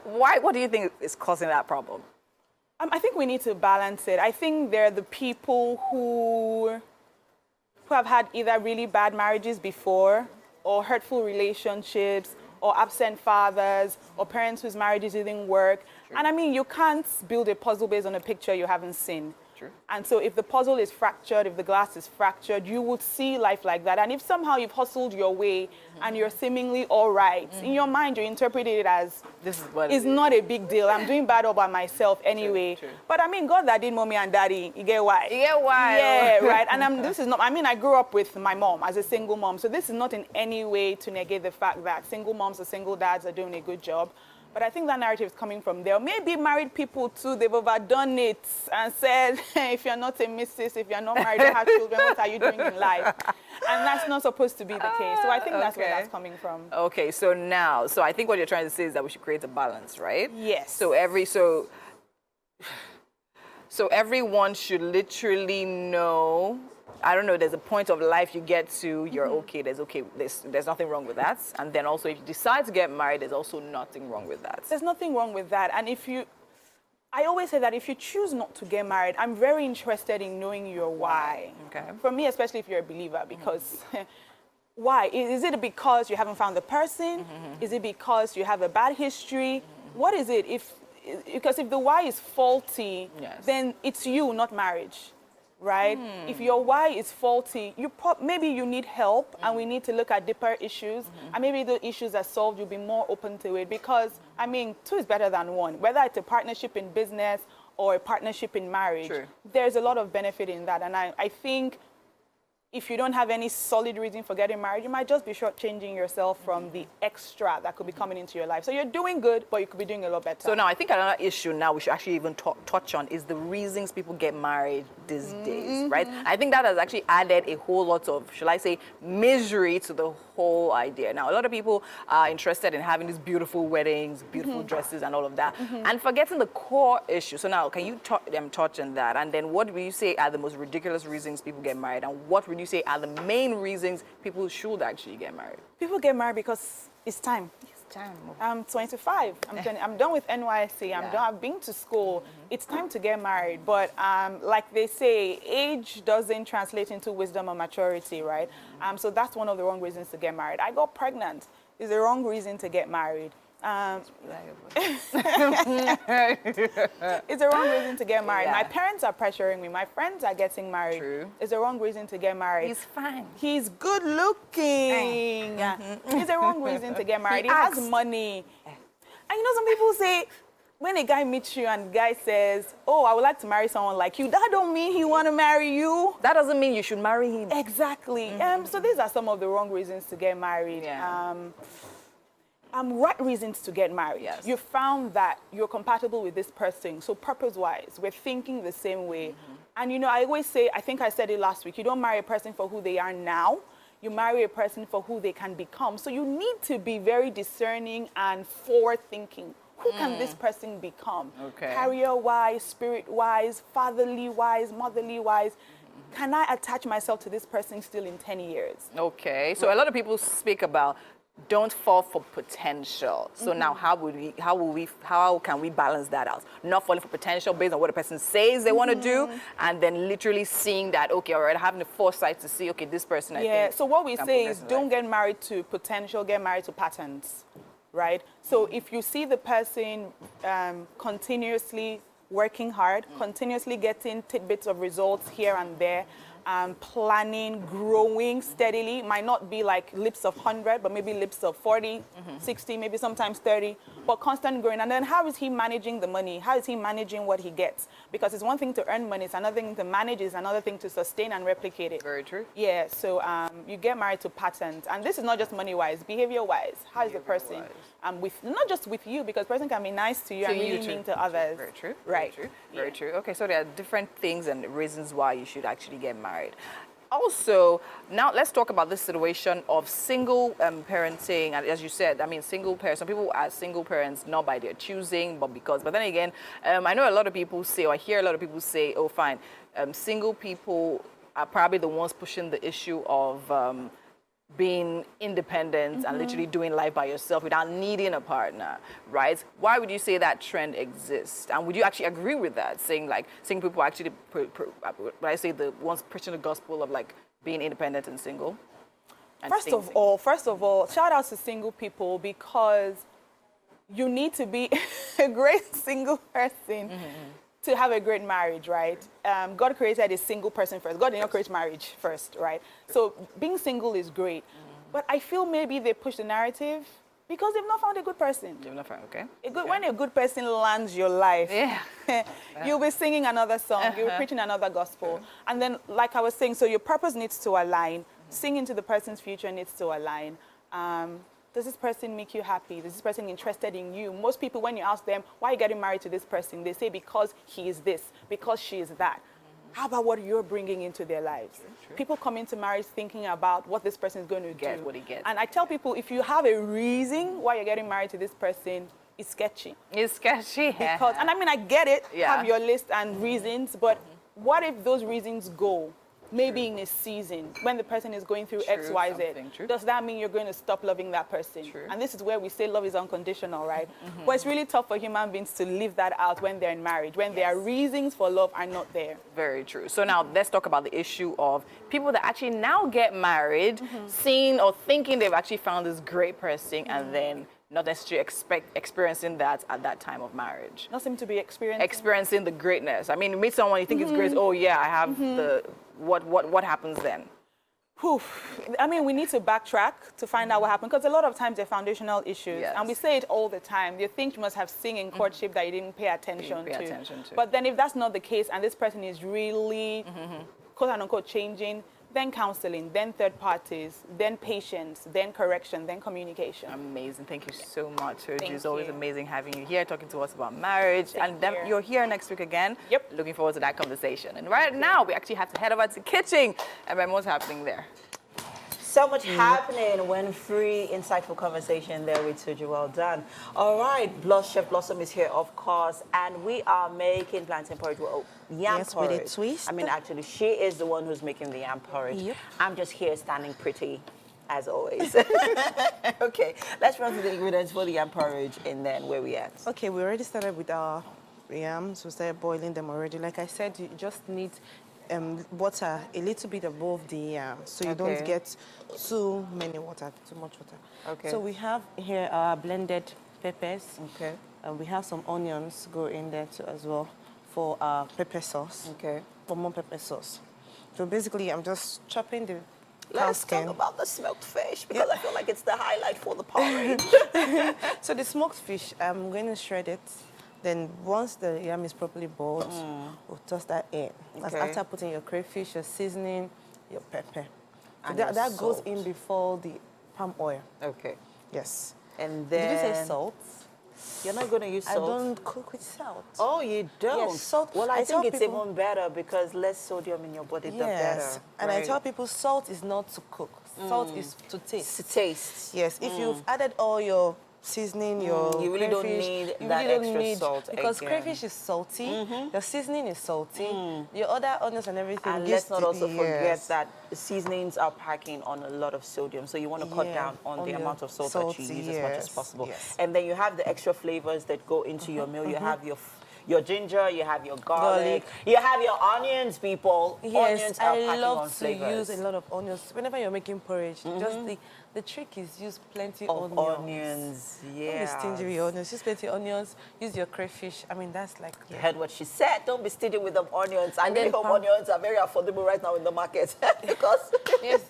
what do you think is causing that problem? I think we need to balance it. I think there are the people who have had either really bad marriages before, or hurtful relationships, or absent fathers, or parents whose marriages didn't work. And I mean, you can't build a puzzle based on a picture you haven't seen. And so if the puzzle is fractured, if the glass is fractured, you would see life like that. And if somehow you've hustled your way and you're seemingly all right, in your mind you interpret it as, this is what it's not a big deal. I'm doing bad all by myself anyway. But I mean, God that did mommy and daddy, you get why. You get why. Yeah, right. And this is not, I mean, I grew up with my mom as a single mom. So this is not in any way to negate the fact that single moms or single dads are doing a good job. But I think that narrative is coming from there. Maybe married people too, they've overdone it and said, hey, if you're not a missus, if you're not married or have children, what are you doing in life? And that's not supposed to be the case. So I think that's where that's coming from. Okay, so I think what you're trying to say is that we should create a balance, right? Yes. So So everyone should literally know, I don't know, there's a point of life you get to, you're okay, there's nothing wrong with that. And then also if you decide to get married, there's also nothing wrong with that. There's nothing wrong with that. And I always say that if you choose not to get married, I'm very interested in knowing your why. Okay. For me, especially if you're a believer, because why? Is it because you haven't found the person? Is it because you have a bad history? What is it? Because if the why is faulty, then it's you, not marriage. Right? If your why is faulty, maybe you need help, and we need to look at deeper issues, and maybe the issues are solved, you'll be more open to it, because, I mean, two is better than one. Whether it's a partnership in business or a partnership in marriage, there's a lot of benefit in that. And I think if you don't have any solid reason for getting married, you might just be shortchanging yourself from the extra that could be coming into your life. So you're doing good, but you could be doing a lot better. So now I think another issue now we should actually even touch on is the reasons people get married these days, right? I think that has actually added a whole lot of, shall I say, misery to the whole idea. Now, a lot of people are interested in having these beautiful weddings, beautiful dresses and all of that, and forgetting the core issue. So now, can you touch on that? And then what would you say are the most ridiculous reasons people get married? And what would you say are the main reasons people should actually get married? People get married because it's time. It's time. I'm 25. I'm done with NYC. I've been to school. It's time to get married. But like they say, age doesn't translate into wisdom or maturity, right? So that's one of the wrong reasons to get married. I got pregnant. It's the wrong reason to get married. It's the wrong reason to get married. My parents are pressuring me. My friends are getting married. It's the wrong reason to get married. He's fine. He's good looking. It's the wrong reason to get married. He has money. And you know, some people say, when a guy meets you and the guy says, oh, I would like to marry someone like you, that don't mean he want to marry you. That doesn't mean you should marry him. Exactly. So these are some of the wrong reasons to get married. Right reasons to get married. You found that you're compatible with this person. So purpose-wise, we're thinking the same way. And you know, I always say, I think I said it last week, you don't marry a person for who they are now. You marry a person for who they can become. So you need to be very discerning and forward-thinking. Who can this person become? Career-wise, spirit-wise, fatherly-wise, motherly-wise. Can I attach myself to this person still in 10 years? Okay. So a lot of people speak about don't fall for potential. So now how can we balance that out? Not falling for potential based on what a person says they want to do, and then literally seeing that, okay, all right, having the foresight to see, okay, this person, I think. So what we say is don't get married to potential, get married to patterns, right? So if you see the person continuously working hard, continuously getting tidbits of results here and there, planning, growing steadily. Might not be like lips of 100, but maybe lips of 40, 60, maybe sometimes 30, but constant growing. And then how is he managing the money? How is he managing what he gets? Because it's one thing to earn money, it's another thing to manage, it's another thing to sustain and replicate it. Very true. Yeah, so you get married to patterns. And this is not just money-wise, behavior-wise. How is the person? Not just with you, because the person can be nice to you and really mean to others. Very true. Right. Very true. Very true. Okay, so there are different things and reasons why you should actually get married. Also, now let's talk about this situation of single parenting. And as you said, I mean, single parents, some people are single parents not by their choosing, but because. But then again, I know a lot of people say, or I hear a lot of people say, oh, fine, single people are probably the ones pushing the issue of being independent and literally doing life by yourself without needing a partner, right? Why would you say that trend exists? And would you actually agree with that, saying like single people actually, I say the ones preaching the gospel of like being independent and single? And first of all, shout out to single people, because you need to be a great single person to have a great marriage, right? God created a single person first. God did not create marriage first, right? So being single is great. But I feel maybe they push the narrative because they've not found a good person. They've not found, okay. When a good person lands your life, you'll be singing another song, you'll be preaching another gospel. And then, like I was saying, so your purpose needs to align. Singing to the person's future needs to align. Does this person make you happy? Is this person interested in you? Most people, when you ask them, why are you getting married to this person? They say, because he is this, because she is that. How about what you're bringing into their lives? True. People come into marriage thinking about what this person is going to get do. What he gets. And I tell people, if you have a reason why you're getting married to this person, is sketchy. It's sketchy. Because, and I mean, I get it, Yeah. have your list and reasons, but what if those reasons go? Maybe in a season, when the person is going through X, Y, Z, does that mean you're going to stop loving that person? True. And this is where we say love is unconditional, right? But it's really tough for human beings to live that out when they're in marriage, when their reasons for love are not there. Very true. So now let's talk about the issue of people that actually now get married, seeing or thinking they've actually found this great person, and then not necessarily experiencing that at that time of marriage. Not seem to be Experiencing the greatness. I mean, you meet someone, you think it's great, oh yeah, I have the, what happens then? I mean, we need to backtrack to find out what happened, because a lot of times they're foundational issues, and we say it all the time. You think you must have seen in courtship that you didn't pay attention to. But then if that's not the case, and this person is really, quote unquote, changing, then counseling, then third parties, then patience, then correction, then communication. Amazing. Thank you so much, Soju. It's always amazing having you here, talking to us about marriage. And then you're here next week again. Yep. Looking forward to that conversation. And right now, we actually have to head over to kitchen. And what's happening there? So much happening when free, insightful conversation there with Soju. Well done. All right, Chef Blossom is here, of course, and we are making plantain porridge. Well, yam porridge. with a twist. I mean, actually, she is the one who's making the yam porridge. Yep. I'm just here standing pretty, as always. Okay, let's run through the ingredients for the yam porridge, and then where we at? Okay, we already started with our yams. We started boiling them already. Like I said, you just need water a little bit above the yam, so you don't get too much water. Okay. So we have here our blended peppers. Okay. And we have some onions go in there too as well for our pepper sauce. Okay. For more pepper sauce. So basically, I'm just chopping the Let's talk about the smoked fish, because I feel like it's the highlight for the porridge. So the smoked fish, I'm going to shred it. Then once the yam is properly boiled, we'll toss that in. Okay. After putting your crayfish, your seasoning, your pepper. So And that goes in before the palm oil. Okay. Yes. And then... Did you say salt? You're not going to use salt? I don't cook with salt. Oh, you don't? Yes, salt. Well, I think it's people, even better, because less sodium in your body, the better. And I tell people salt is not to cook. Salt is to taste. To taste. Yes. If you've added all your seasoning, you really don't need that extra salt because again. crayfish is salty, your seasoning is salty, your other onions and everything. And let's not also forget that the seasonings are packing on a lot of sodium, so you want to cut down on the amount of salt that you use as much as possible. And then you have the extra flavors that go into your meal. You have your ginger, you have your garlic, you have your onions, people. Yes, onions are packing I on love to flavors. use a lot of onions. Whenever you're making porridge, just the trick is use plenty of onions. Yeah. Don't be stingy with your onions. Use plenty onions. Use your crayfish. I mean, that's like... You heard what she said. Don't be stingy with them onions. I really hope onions are very affordable right now in the market. Because... Yes,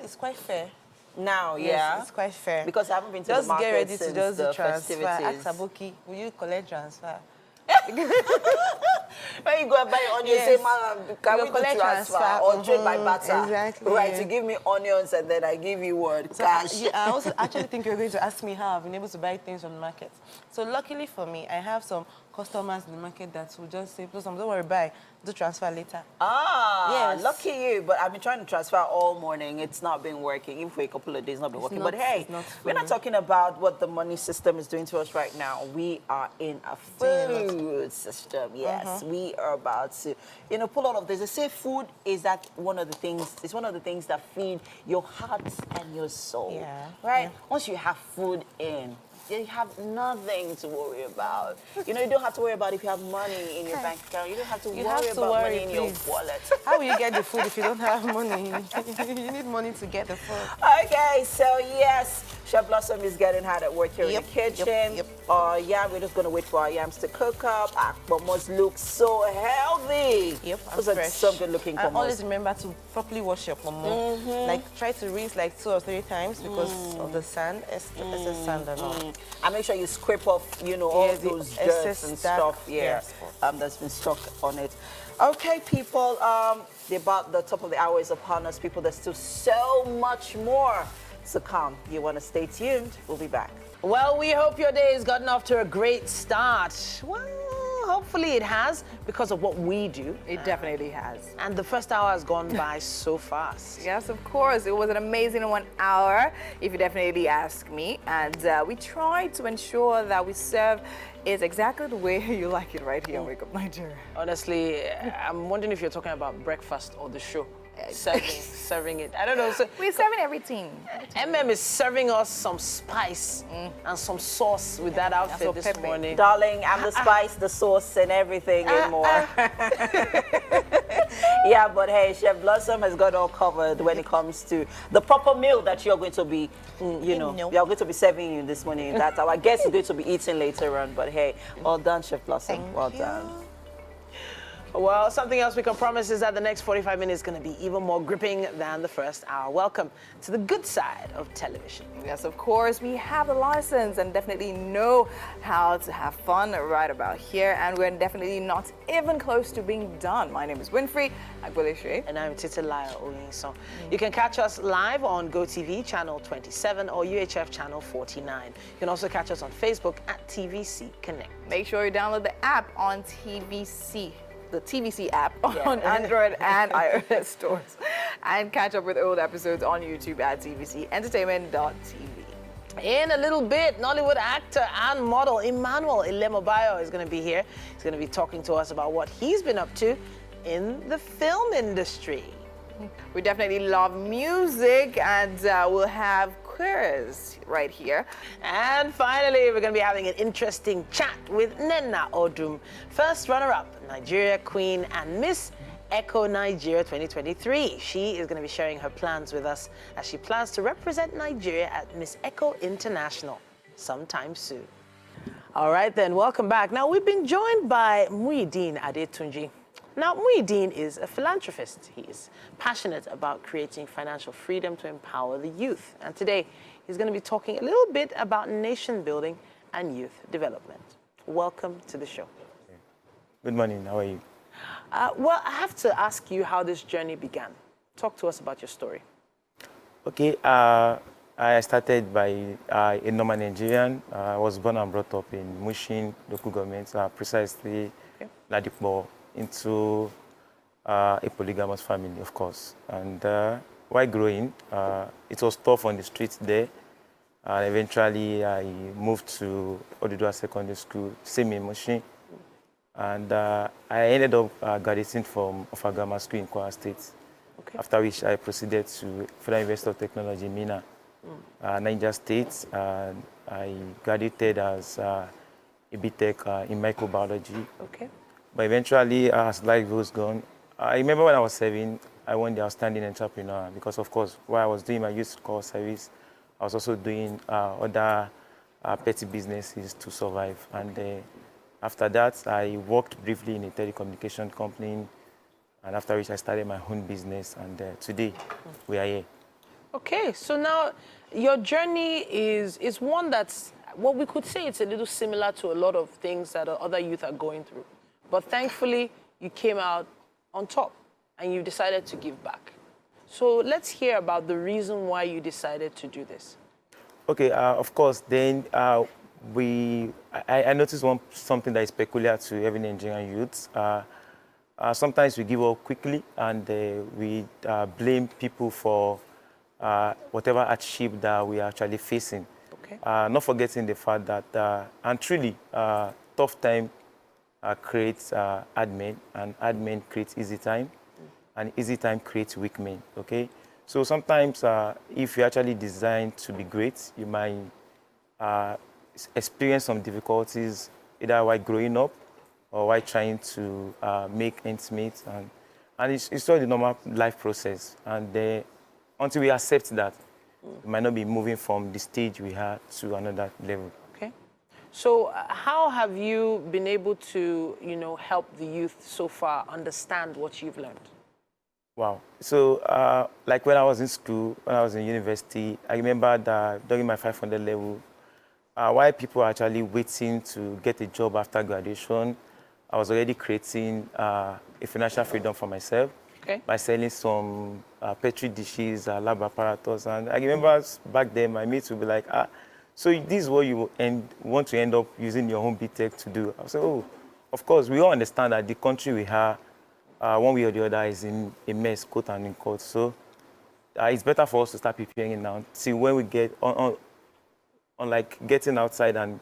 it's quite fair. Now, Yes, it's quite fair. Because I haven't been to the market get ready since to just the transfer. festivities. Ask Abuki, will you collect transfer? When you go and buy onions, say, man, can we do transfer or trade by barter? Exactly. Right, to give me onions and then I give you what? So Cash. I also actually think you're going to ask me how I've been able to buy things from the market. So luckily for me, I have some customers in the market that will just say, don't worry, buy, do transfer later. Ah, yes. Lucky you. But I've been trying to transfer all morning. It's not been working. Even for a couple of days, not been working. But hey, we're not talking about what the money system is doing to us right now. We are in a food system. Yes, we are about to, pull out of this. They say food is one of the things. It's one of the things that feed your heart and your soul. Yeah. Right. Yeah. Once you have food in, you have nothing to worry about. You don't have to worry about if you have money in your bank account. You don't have to worry about money in your wallet. How will you get the food if you don't have money? You need money to get the food. Okay, so yes, Chef Blossom is getting hard at work here in the kitchen. Yeah, we're just going to wait for our yams to cook up. Our momos look so healthy. Those are some good looking momos. And always remember to properly wash your momo. Like try to rinse like 2 or 3 times because of the sand, excess sand and all. And make sure you scrape off, all those dirt and stuff, that's been stuck on it. Okay, people, about the top of the hour is upon us. People, there's still so much more to come. You want to stay tuned? We'll be back. Well, we hope your day has gotten off to a great start. Well, hopefully it has because of what we do. It definitely has. And the first hour has gone by so fast. Yes, of course. It was an amazing 1 hour, if you definitely ask me. And we tried to ensure that we serve it exactly the way you like it right here on Wake Up Nigeria. Honestly, I'm wondering if you're talking about breakfast or the show. Serving it. I don't know. So, we're serving everything. MM is serving us some spice and some sauce with that outfit this morning. Darling, I'm the spice, the sauce, and everything and more. Yeah, but hey, Chef Blossom has got all covered when it comes to the proper meal that you're going to be, we are going to be serving you this morning. That our guest is going to be eating later on. But hey, well done, Chef Blossom. Well done. Well, something else we can promise is that the next 45 minutes is going to be even more gripping than the first hour. Welcome to the good side of television. Yes, of course, we have the license and definitely know how to have fun right about here. And we're definitely not even close to being done. My name is Winfrey Agboleshe. And I'm Titilaya Oyinson. You can catch us live on GOTV channel 27 or UHF channel 49. You can also catch us on Facebook at TVC Connect. Make sure you download the app on TVC. The TVC app on Android and iOS stores, and catch up with old episodes on YouTube at tvcentertainment.tv. In a little bit, Nollywood actor and model Emmanuel Ilemobayo is going to be here. He's going to be talking to us about what he's been up to in the film industry. We definitely love music, and we'll have quiz right here. And finally, we're going to be having an interesting chat with Nenna Odum, first runner-up, Nigeria Queen and Miss Echo Nigeria 2023. She is going to be sharing her plans with us as she plans to represent Nigeria at Miss Echo International sometime soon. All right then, welcome back. Now, we've been joined by Muideen Adetunji. Now, Muideen is a philanthropist. He is passionate about creating financial freedom to empower the youth. And today, he's going to be talking a little bit about nation building and youth development. Welcome to the show. Good morning. How are you? Well, I have to ask you how this journey began. Talk to us about your story. Okay. I started by a normal Nigerian. I was born and brought up in Mushin, local government, precisely Ladipo, into a polygamous family, of course. And while growing, it was tough on the streets there. Eventually, I moved to Odudua Secondary School, same in Mushin. And I ended up graduating from Ofagama School in Kwara State. Okay. After which I proceeded to Federal University of Technology, Mina, Niger State. I graduated as a BTech in microbiology. Okay. But eventually, as life goes on, I remember when I was 7, I won the Outstanding Entrepreneur because, of course, while I was doing my youth corps service, I was also doing other petty businesses to survive. And after that, I worked briefly in a telecommunication company, and after which I started my own business, and today we are here. Okay, so now your journey is one that's, well, we could say it's a little similar to a lot of things that other youth are going through. But thankfully, you came out on top and you decided to give back. So let's hear about the reason why you decided to do this. Okay, of course, then I noticed something that is peculiar to every Nigerian youth. Sometimes we give up quickly and we blame people for whatever hardship that we are actually facing. Okay. Not forgetting the fact that, and truly, tough time creates hard men, and hard men creates easy time, and easy time creates weak men, okay? So sometimes if you're actually designed to be great, you might experience some difficulties either while growing up or while trying to make ends meet, and it's all the normal life process. And until we accept that, we might not be moving from the stage we had to another level. Okay. So how have you been able to, help the youth so far understand what you've learned? Wow. So like when I was in school, when I was in university, I remember that during my 500 level, while people are actually waiting to get a job after graduation, I was already creating a financial freedom for myself by selling some petri dishes, lab apparatus. And I remember back then my mates would be like, so this is what you want to end up using your home BTech to do. I said, oh, of course, we all understand that the country we have, one way or the other, is in a mess, quote and unquote. So it's better for us to start preparing now. See, when we get on like getting outside and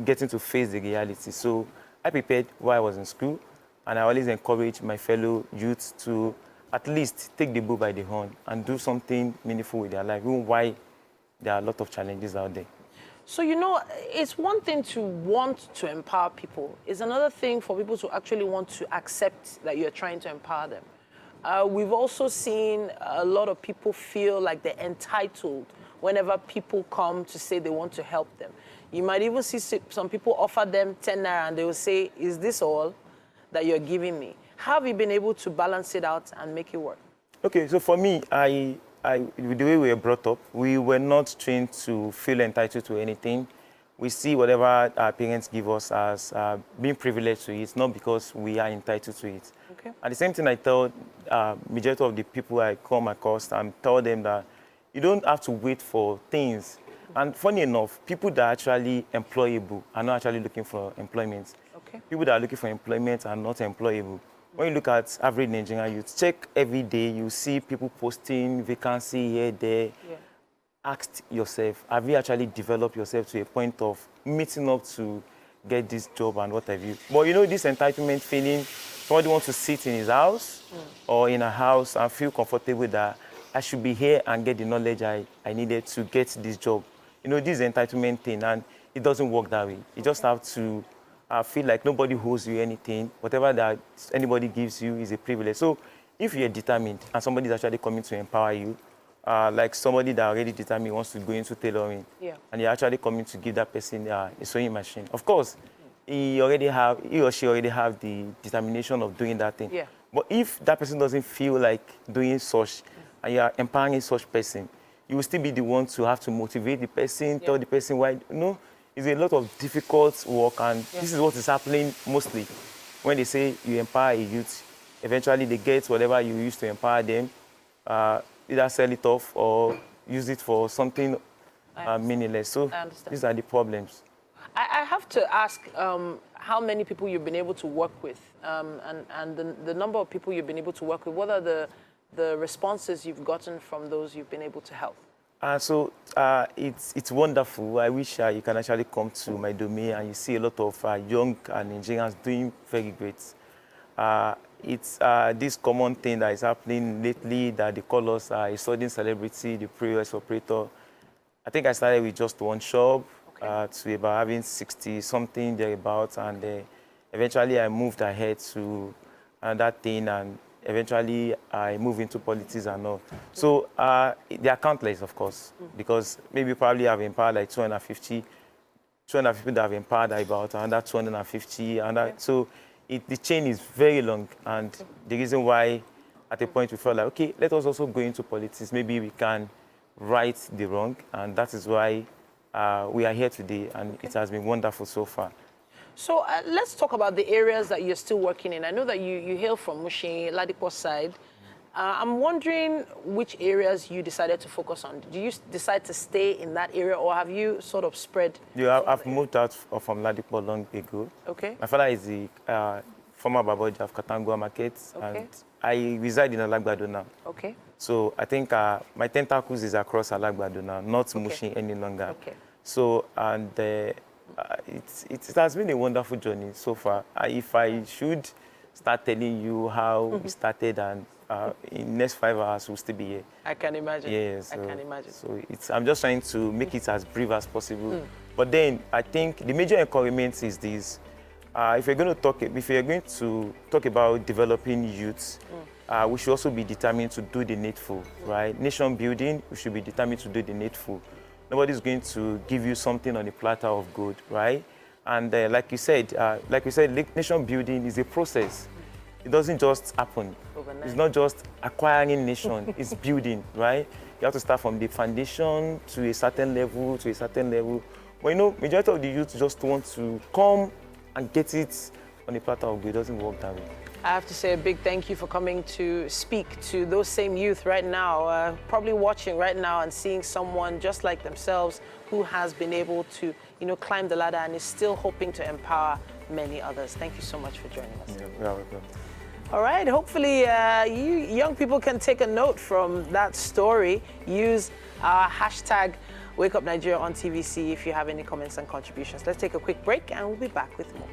getting to face the reality. So I prepared while I was in school, and I always encourage my fellow youths to at least take the bull by the horn and do something meaningful with their life, even while there are a lot of challenges out there. So, you know, it's one thing to want to empower people. It's another thing for people to actually want to accept that you're trying to empower them. We've also seen a lot of people feel like they're entitled whenever people come to say they want to help them. You might even see some people offer them 10 naira and they will say, is this all that you're giving me? How have you been able to balance it out and make it work? Okay, so for me, with the way we were brought up, we were not trained to feel entitled to anything. We see whatever our parents give us as being privileged to it, not because we are entitled to it. Okay. And the same thing I tell majority of the people I come across, and tell them that you don't have to wait for things. And funny enough, people that are actually employable are not actually looking for employment. Okay. People that are looking for employment are not employable. When you look at average Nigerian youth, check every day, you see people posting vacancy here, there. Yeah. Ask yourself, have you actually developed yourself to a point of meeting up to get this job and what have you? But you know, this entitlement feeling, somebody wants to sit in his house or in a house and feel comfortable that I should be here and get the knowledge I needed to get this job. You know, this entitlement thing, and it doesn't work that way. You just have to feel like nobody owes you anything. Whatever that anybody gives you is a privilege. So if you're determined and somebody is actually coming to empower you, like somebody that already determined wants to go into tailoring, and you're actually coming to give that person a sewing machine, of course, he or she already have the determination of doing that thing. Yeah. But if that person doesn't feel like doing such, and you are empowering such person, you will still be the one to have to motivate the person, tell the person why. No, it's a lot of difficult work, and this is what is happening mostly. When they say you empower a youth, eventually they get whatever you used to empower them, either sell it off or use it for something meaningless. So these are the problems. I have to ask how many people you've been able to work with, and the number of people you've been able to work with. What are the responses you've gotten from those you've been able to help? It's wonderful. I wish you can actually come to my domain and you see a lot of young Nigerians doing very great. It's this common thing that is happening lately that they call us a sudden celebrity, the POS operator. I think I started with just one shop to about having 60-something thereabouts, and eventually I moved ahead to another thing, and eventually I moved into politics and all. So they are countless, of course, because maybe probably I've empowered like 250 people that have empowered about another 250, and so the chain is very long, and the reason why at a point we felt like, okay, let us also go into politics. Maybe we can right the wrong, and that is why we are here today, and it has been wonderful so far. So let's talk about the areas that you're still working in. I know that you hail from Mushin, Ladipo side. I'm wondering which areas you decided to focus on. Did you decide to stay in that area, or have you sort of spread? Yeah, I've moved out from Ladipo long ago. Okay. My father is the former Baboja of Katangua Market, and I reside in Alagbado now. Okay. So I think my tentacles is across Alagbado now, not Mushin any longer. Okay. So, and it has been a wonderful journey so far. If I should start telling you how we started, and in the next 5 hours we'll still be here. I can imagine. Yeah, so, I can imagine. So I'm just trying to make it as brief as possible. But then I think the major encouragement is this. If you're going to talk about developing youths, we should also be determined to do the needful, right? Nation building, we should be determined to do the needful. Nobody's going to give you something on a platter of gold, right? And like you said, nation building is a process. It doesn't just happen. Overnight. It's not just acquiring nation, it's building, right? You have to start from the foundation to a certain level, But you know, majority of the youth just want to come and get it on a platter of gold. It doesn't work that way. I have to say a big thank you for coming to speak to those same youth right now, probably watching right now and seeing someone just like themselves who has been able to, climb the ladder and is still hoping to empower many others. Thank you so much for joining us. You're welcome. All right, hopefully you young people can take a note from that story. Use our hashtag WakeUpNigeriaOnTVC if you have any comments and contributions. Let's take a quick break and we'll be back with more.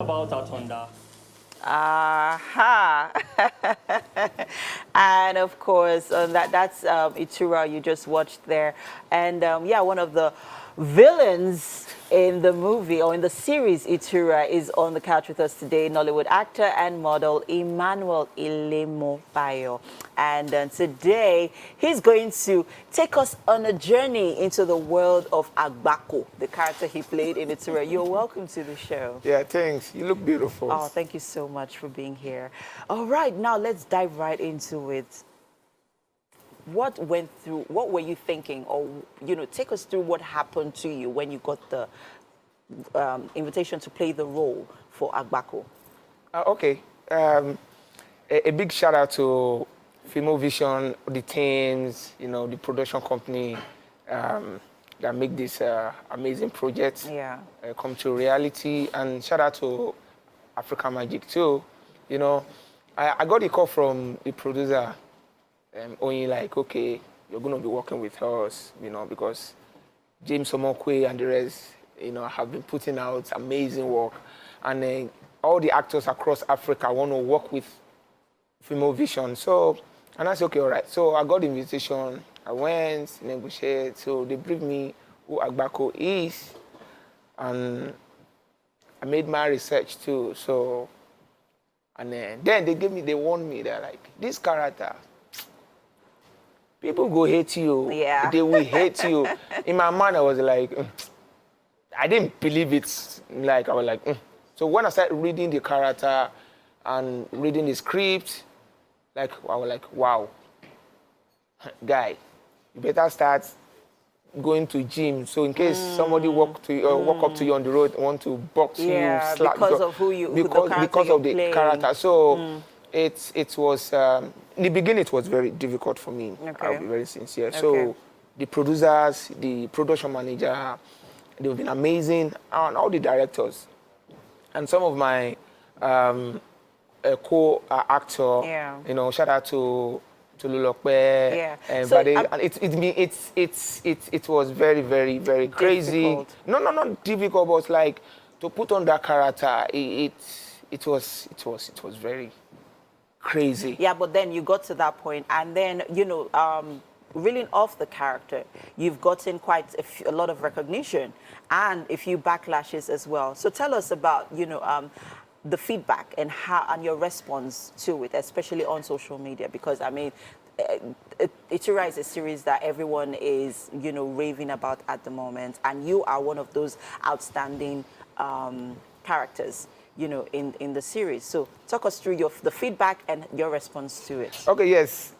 About our thunder. Aha. And of course, that's Itura you just watched there. And yeah, one of the villains in the movie or in the series Itura is on the couch with us today, Nollywood actor and model Emmanuel Ilemobayo. And today he's going to take us on a journey into the world of Agbako, the character he played in Itura. You're welcome to the show. Yeah, thanks. You look beautiful. Oh, thank you so much for being here. All right, now let's dive right into it. What were you thinking, or, take us through what happened to you when you got the invitation to play the role for Agbako? Okay. A big shout out to Filmovision, the teams, the production company that make this amazing project come to reality. And shout out to African Magic too. I got a call from the producer. Only like, okay, you're going to be working with us, because James Omokwe and the rest, have been putting out amazing work. And all the actors across Africa want to work with Filmovision. So, and I said, okay, all right. So I got the invitation. I went, negotiated. So they briefed me who Agbako is. And I made my research too. So, and then they warned me, they're like, this character, people go hate you. Yeah. They will hate you. In my mind, I was like, I didn't believe it. Like, I was like, So when I started reading the character and reading the script, like, I was like, wow. Guy, you better start going to gym. So in case somebody walk up to you on the road, want to box you, slap because you. of who you, because of the character. So it was, in the beginning, it was very difficult for me. Okay. I'll be very sincere. So the producers, the production manager, they've been amazing, and all the directors. And some of my co-actor, shout out to Lulokwe. Yeah. So it was very, very, very crazy. Difficult. No, not difficult, but like to put on that character, it was very crazy. Yeah, but then you got to that point, and then, reeling off the character, you've gotten quite a lot of recognition and a few backlashes as well. So tell us about, the feedback and your response to it, especially on social media, because, I mean, Itura is a series that everyone is, raving about at the moment, and you are one of those outstanding characters, in the series. So talk us through the feedback and your response to it. Okay, yes.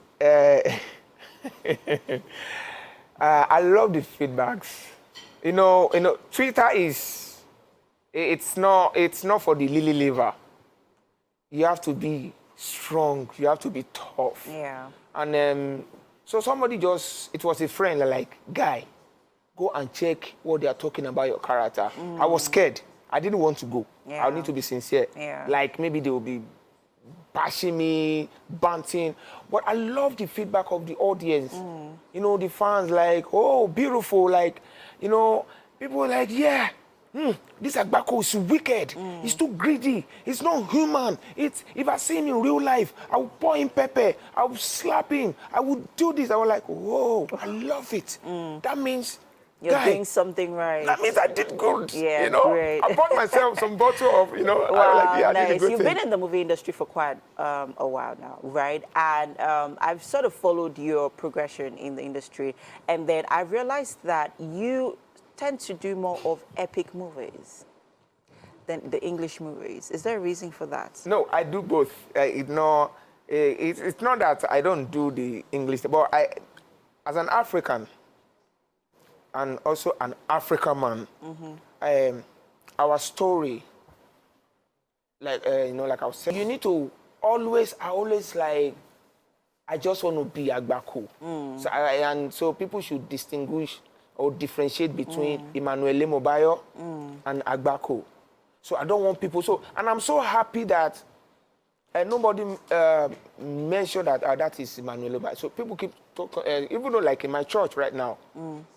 I love the feedbacks. Twitter it's not for the lily liver. You have to be strong. You have to be tough. Yeah. And so somebody it was a friend, like, guy, go and check what they are talking about your character. I was scared. I didn't want to go. Yeah. I need to be sincere. Yeah. Like, maybe they will be bashing me, banting. But I love the feedback of the audience. The fans, like, oh, beautiful. Like, people were like, yeah, this Agbako is wicked. He's too greedy. He's not human. If I see him in real life, I will pour him pepper. I will slap him. I will do this. I was like, whoa, I love it. That means you're doing something right. That means I did good. Yeah, great. I bought myself some bottle of, Wow, I nice. did a good You've thing. been in the movie industry for quite a while now, right? And I've sort of followed your progression in the industry, and then I realized that you tend to do more of epic movies than the English movies. Is there a reason for that? No, I do both. It's not that I don't do the English, but as an African, and also an African man, our story, like like I was saying, you need to always like, I just want to be Agbako. So people should distinguish or differentiate between Emmanuel Mobayo and Agbako. So I don't want people. So, and I'm so happy that nobody mentioned that that is Emmanuel Mobayo. So people keep talking, even though like in my church right now,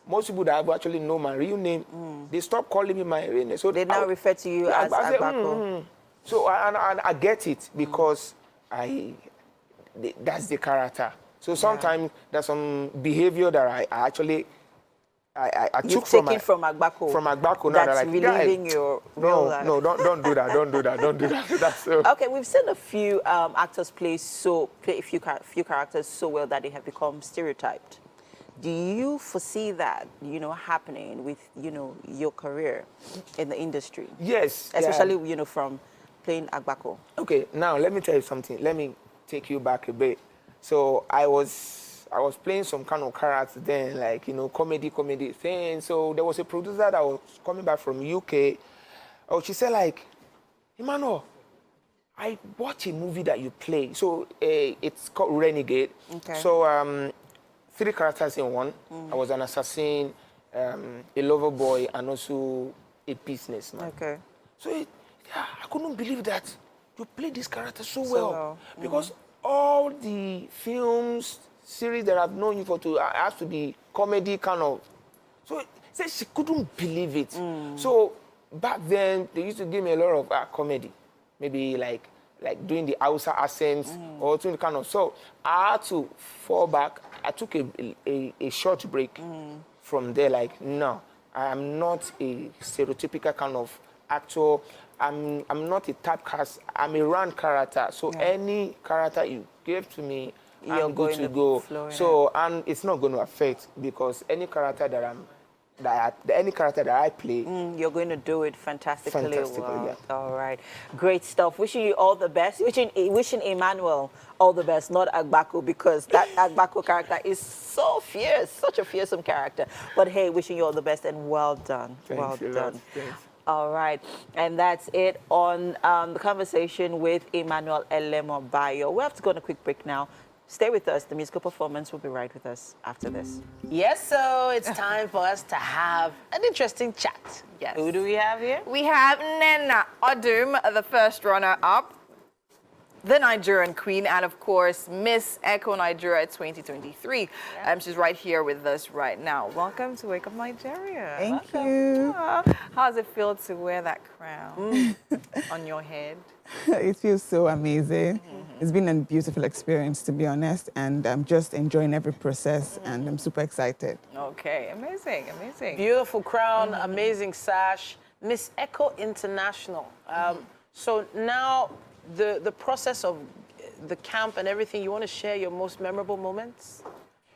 most people that actually know my real name, they stop calling me my real name. So they now refer to you as Agbako. So and I get it because that's the character. So sometimes there's some behavior that I actually took from Agbako. From Agbako. That's like, relieving your real life. No, don't do that. Don't do that. Don't do that. That's so. Okay, we've seen a few actors play a few characters so well that they have become stereotyped. Do you foresee that, happening with, your career in the industry? Yes. Especially, from playing Agbako. Okay, now let me tell you something. Let me take you back a bit. So I was playing some kind of character then, like, comedy thing. So there was a producer that was coming back from UK. Oh, she said like, Emmanuel, I watched a movie that you play. So it's called Renegade. Okay. So 3 characters in one. I was an assassin, a lover boy, and also a businessman. Okay. So I couldn't believe that you played this character so well. Because all the films, series that I've known you for have to be comedy kind of. So she couldn't believe it. So back then, they used to give me a lot of comedy. Maybe like doing the Hausa accents or doing the kind of. So I had to fall back. I took a short break from there. Like, no, I am not a stereotypical kind of actor. I'm not a typecast. I'm a round character. So any character you give to me, I'm good to go. So and it's not going to affect because any character that I play, you're going to do it fantastically well. Yeah. All right, great stuff. Wishing you all the best. Wishing Emmanuel all the best, not Agbako, because that Agbako character is so fierce, such a fearsome character. But hey, wishing you all the best and well done. Thanks well done. Thanks. All right, and that's it on the conversation with Emmanuel Mobayo. We have to go on a quick break now. Stay with us. The musical performance will be right with us after this. Yes, so it's time for us to have an interesting chat. Yes. Who do we have here? We have Nena Odum, the first runner-up, the Nigerian Queen, and of course, Miss Echo Nigeria 2023. She's right here with us right now. Welcome to Wake Up Nigeria. Thank you. How does it feel to wear that crown on your head? It feels so amazing. It's been a beautiful experience, to be honest, and I'm just enjoying every process, and I'm super excited. Okay, amazing, amazing. Beautiful crown, amazing sash, Miss Echo International. So now, the process of the camp and everything, you want to share your most memorable moments?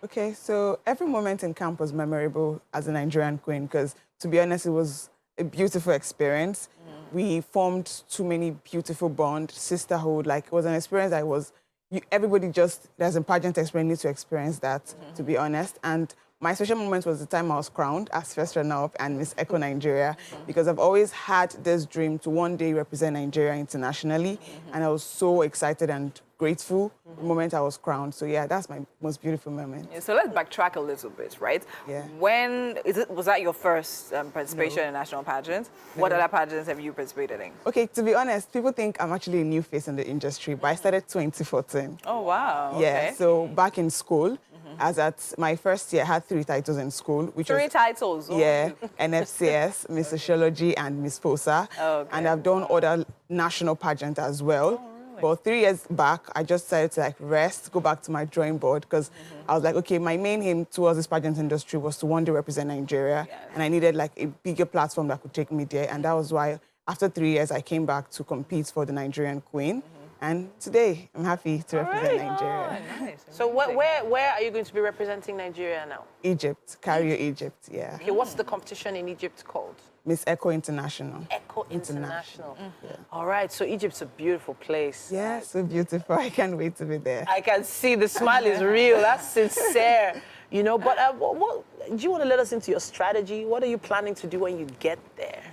Okay, so every moment in camp was memorable as a Nigerian queen because, to be honest, it was a beautiful experience. We formed too many beautiful bonds, sisterhood. Like, it was an experience that everybody just, there's a pageant experience, needs to experience that, to be honest. And my special moment was the time I was crowned as first runner-up and Miss Echo Nigeria, because I've always had this dream to one day represent Nigeria internationally, and I was so excited and grateful the moment I was crowned. So yeah, that's my most beautiful moment. Yeah, so let's backtrack a little bit, right? Yeah. Was that your first participation in national pageants? What other pageants have you participated in? Okay, to be honest, people think I'm actually a new face in the industry, but I started 2014. Oh, wow. Yeah, okay. so back in school, as at my first year, I had 3 titles in school. Which 3 titles? Oh. Yeah, NFCS, Miss Sociology, and Miss FOSA. Okay. And I've done other national pageants as well. Oh, really? But 3 years back, I just decided to rest, go back to my drawing board, because I was like, okay, my main aim towards this pageant industry was to one day represent Nigeria. Yes. And I needed a bigger platform that could take me there. And that was why, after 3 years, I came back to compete for the Nigerian Queen. And today, I'm happy to represent Nigeria. Oh, nice. So where are you going to be representing Nigeria now? Egypt, Cairo, Egypt, yeah. Okay, what's the competition in Egypt called? Miss Echo International. Echo International. Yeah. All right, so Egypt's a beautiful place. Yeah, so beautiful. I can't wait to be there. I can see the smile is real. That's sincere. You know, but what, do you want to let us into your strategy? What are you planning to do when you get there?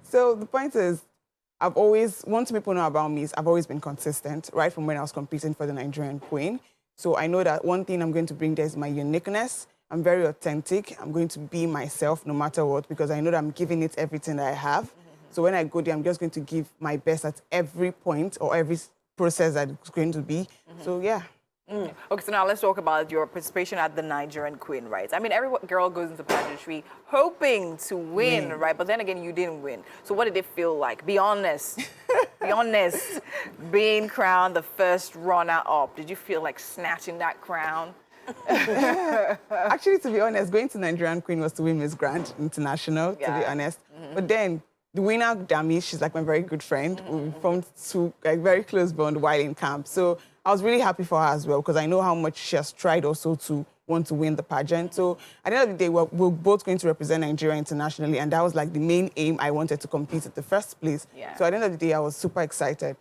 So the point is, once people know about me, I've always been consistent, right from when I was competing for the Nigerian Queen. So I know that one thing I'm going to bring there is my uniqueness, I'm very authentic. I'm going to be myself no matter what because I know that I'm giving it everything that I have. So when I go there, I'm just going to give my best at every point or every process that it's going to be. So, yeah. Okay, so now let's talk about your participation at the Nigerian Queen, right? I mean, every girl goes into pageantry hoping to win, right? But then again, you didn't win. So what did it feel like? Be honest. Be honest. Being crowned the first runner-up. Did you feel like snatching that crown? Actually, to be honest, going to Nigerian Queen was to win Miss Grand International, to be honest. But then the winner, Dami, she's like my very good friend. We formed a very close bond while in camp. So I was really happy for her as well because I know how much she has tried also to want to win the pageant. So at the end of the day, we're both going to represent Nigeria internationally, and that was like the main aim I wanted to compete at the first place. So at the end of the day, I was super excited.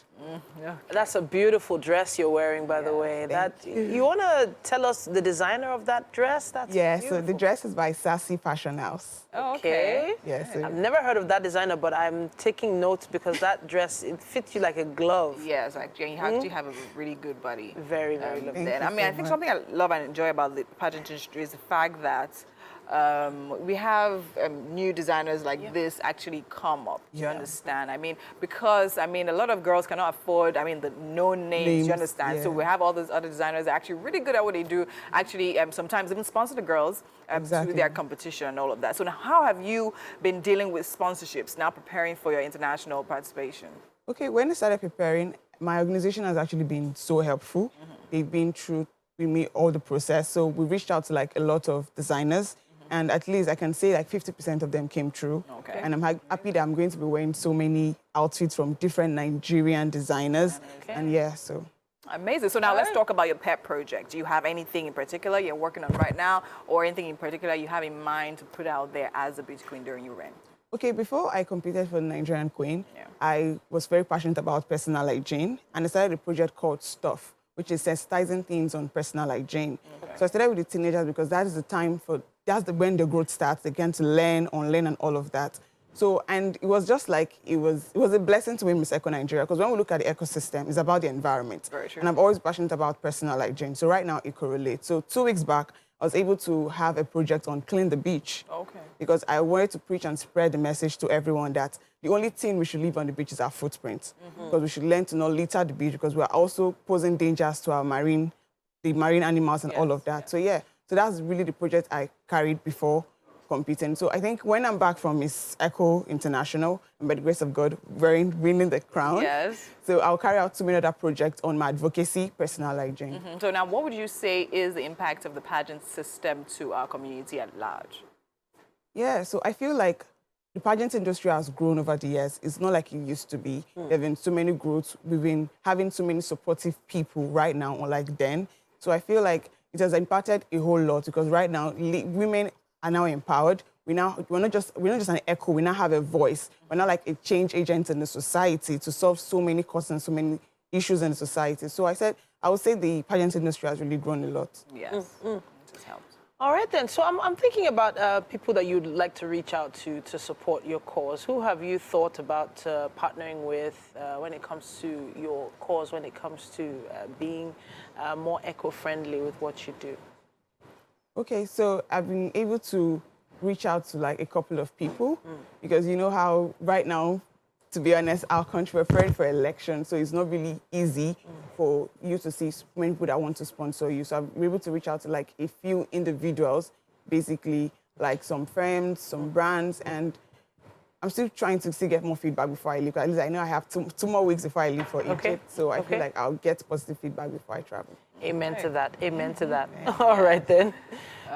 That's a beautiful dress you're wearing, by the way. You want to tell us the designer of that dress? That's beautiful. So the dress is by Sassy Fashion House. Oh, okay. Yes. I've never heard of that designer, but I'm taking notes because that dress, it fits you like a glove. Yes, actually, you actually have a really good body. Very, very lovely. I mean, I think something I love and enjoy about the pageant industry is the fact that we have new designers like this actually come up, you understand? I mean, because, I mean, a lot of girls cannot afford, I mean, the no names, you understand? So we have all these other designers that are actually really good at what they do, actually sometimes even sponsor the girls to their competition and all of that. So now how have you been dealing with sponsorships, now preparing for your international participation? Okay, when I started preparing, my organization has actually been so helpful. They've been through with me all the process. So we reached out to like a lot of designers. And at least I can say like 50% of them came true. And I'm happy that I'm going to be wearing so many outfits from different Nigerian designers. And so. Amazing. So now let's talk about your pet project. Do you have anything in particular you're working on right now or anything in particular you have in mind to put out there as a beauty queen during your reign? Okay, before I competed for the Nigerian Queen, I was very passionate about personal hygiene. And I started a project called Stuff, which is sensitizing things on personal hygiene. So I started with the teenagers because that is the time when the growth starts. They get to learn, unlearn, and all of that. So, and it was just like, it was a blessing to win Miss Eco Nigeria because when we look at the ecosystem, it's about the environment. Very true. And I'm always passionate about personal hygiene. So right now, it correlates. So 2 weeks back, I was able to have a project on Clean the Beach. Because I wanted to preach and spread the message to everyone that the only thing we should leave on the beach is our footprints. Because we should learn to not litter the beach because we're also posing dangers to our marine animals and all of that. So that's really the project I carried before competing. So I think when I'm back from Miss Eco International, and by the grace of God, winning the crown, so I'll carry out 2 many other projects on my advocacy, personal hygiene. So now what would you say is the impact of the pageant system to our community at large? So I feel like the pageant industry has grown over the years. It's not like it used to be. There have been so many growths. We've been having so many supportive people right now, unlike then. So I feel like it has impacted a whole lot because right now, women are now empowered. We're not just an echo, we now have a voice. We're not like a change agent in the society to solve so many causes and so many issues in the society. So I would say the pageant industry has really grown a lot. Yes, it just helps. All right, then. So I'm thinking about people that you'd like to reach out to support your cause. Who have you thought about partnering with when it comes to your cause, when it comes to being more eco-friendly with what you do? Okay, so I've been able to reach out to like a couple of people because you know how right now, to be honest, our country, we're preparing for election, so it's not really easy for you to see many people that want to sponsor you. So I've been able to reach out to like a few individuals, basically like some firms, some brands, and I'm still trying to get more feedback before I leave. At least I know I have two more weeks before I leave for Egypt, so I feel like I'll get positive feedback before I travel. Amen to that. Amen to that. All right, then.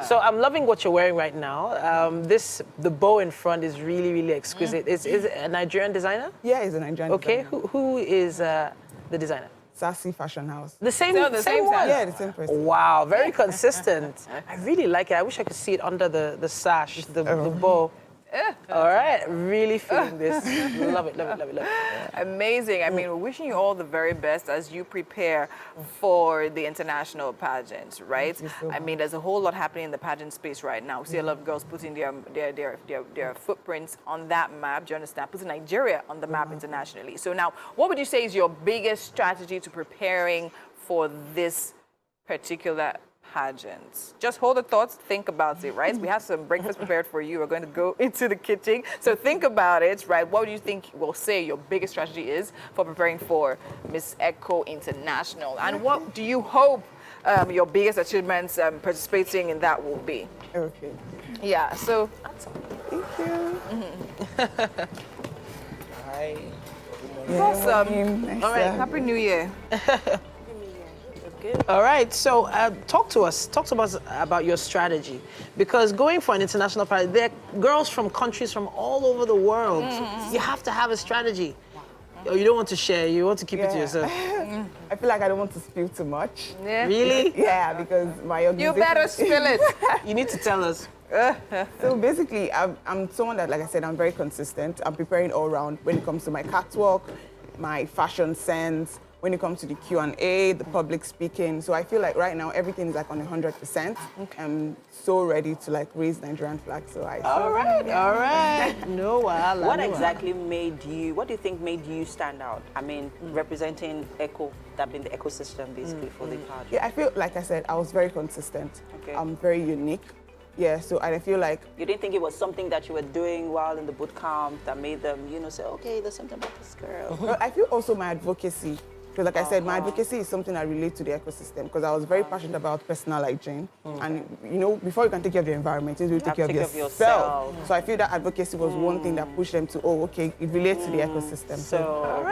So I'm loving what you're wearing right now. The bow in front is really, really exquisite. Is it a Nigerian designer? Yeah, it's a Nigerian designer. Who is the designer? Sassy Fashion House. The same one? Yeah, the same person. Wow, very consistent. I really like it. I wish I could see it under the sash, the bow. All right, really feeling this. Love it, love it, love it, love it. Amazing. I mean, we're wishing you all the very best as you prepare for the international pageants, right? I mean, there's a whole lot happening in the pageant space right now. We see a lot of girls putting their footprints on that map, do you understand? Putting Nigeria on the map internationally. So now, what would you say is your biggest strategy to preparing for this particular pageants. Just hold the thoughts, think about it, right? We have some breakfast prepared for you. We're going to go into the kitchen. So think about it, right? What do you think will say your biggest strategy is for preparing for Miss Echo International? And what do you hope your biggest achievements participating in that will be? Okay. Yeah, so. Thank you. Hi. Awesome. Nice All right, Happy New Year. All right, so talk to us about your strategy, because going for an international party, there are girls from countries from all over the world. You have to have a strategy. Or you don't want to share, you want to keep it to yourself. I feel like I don't want to spill too much. Yeah. Really? Yeah, because my organization... You better spill it. You need to tell us. So basically, I'm someone that, like I said, I'm very consistent. I'm preparing all around when it comes to my catwalk, my fashion sense, when it comes to the Q&A, the public speaking. So I feel like right now everything is like on 100%. I'm so ready to like raise Nigerian flag. So all right. No, what exactly made you? What do you think made you stand out? I mean, representing Echo, that being the ecosystem basically for the party. Yeah, I feel like I said I was very consistent. Okay. I'm very unique. Yeah, so I feel like... You didn't think it was something that you were doing while in the boot camp that made them, you know, say, okay, there's something about this girl. Well, I feel also my advocacy. Because like I said, my advocacy is something I relate to the ecosystem, because I was very passionate about personal hygiene. And, you know, before you can take care of the environment, you have to take care of yourself. So I feel that advocacy was one thing that pushed them to, oh, okay, it relates to the ecosystem. So,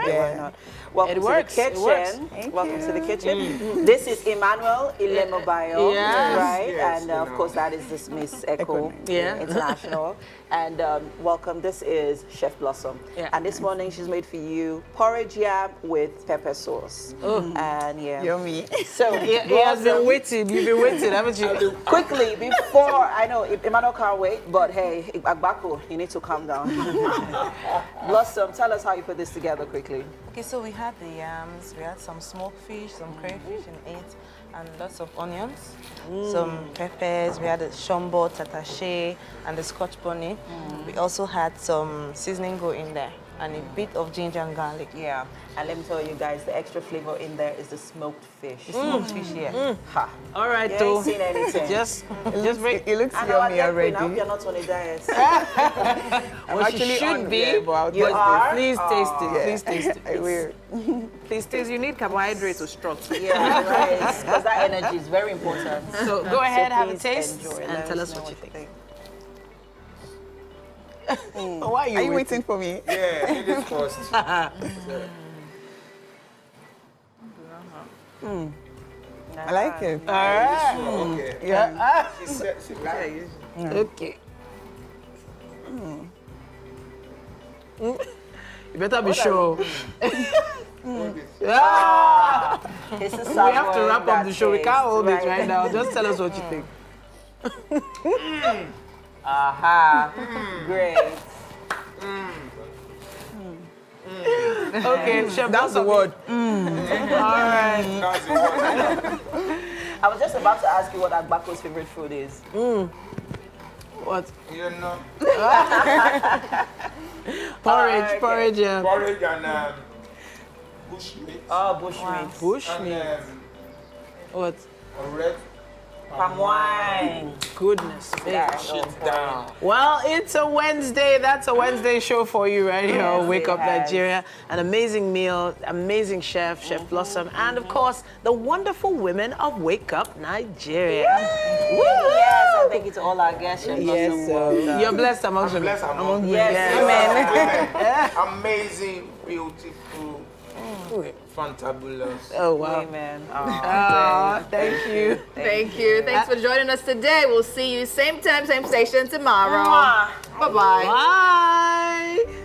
yeah. why not? Welcome to the kitchen. Welcome to the kitchen. This is Emmanuel Ilemobayo, right? Yes, and of course, that is this Miss Echo International. And welcome, this is Chef Blossom. And this morning, she's made for you porridge yam with pepper sauce. And Yummy. So He has been waiting. You've been waiting, haven't you? quickly, before, I know Emmanuel can't wait, but hey, Agbako, you need to calm down. Blossom, tell us how you put this together quickly. Okay, so we had the yams, we had some smoked fish, some crayfish in it, and lots of onions, some peppers, we had the shombo, tatashe, and the scotch bonnet. We also had some seasoning go in there, and a bit of ginger and garlic. Yeah, and let me tell you guys, the extra flavor in there is the smoked fish. The smoked fish here. Ha. All right, You though. ain't seen anything. Just It looks I know, yummy already. I hope you're not on a diet. I'm Well, she actually should on be. there, but I'll You taste are? Please taste it. Please taste it. I will. Please, you need carbohydrates to strut. Yeah, right. Because that energy is very important. So go ahead, have a please taste, enjoy. and Let tell us know what you think. Why are you waiting for me? Yeah, it is first. I like it. All right. Okay. Yeah. She likes it. Okay. You better be sure. This is We have to wrap up the show. We can't hold it right now. Just tell us what you think. Aha. Great. Okay, Chef, That's the word. All right. That's the one. I was just about to ask you what Agbako's favorite food is. What? You know, Porridge, porridge, yeah. porridge and bushmeat. Oh, bushmeat. Bushmeat. And What? red Palm wine. Goodness me. shit down. Well, it's a Wednesday. That's a Wednesday show for you right here on Wake Up Nigeria. An amazing meal, amazing chef, Chef Blossom, and of course, the wonderful women of Wake Up Nigeria. Yes, and thank you to all our guests. Chef Blossom. Well You're blessed amongst I'm women. blessed among Yes, amazing, beautiful, fantabulous. Oh, wow. Amen. Thank you. Thank you. Thanks for joining us today. We'll see you same time, same station tomorrow. Mwah. Bye-bye. Bye.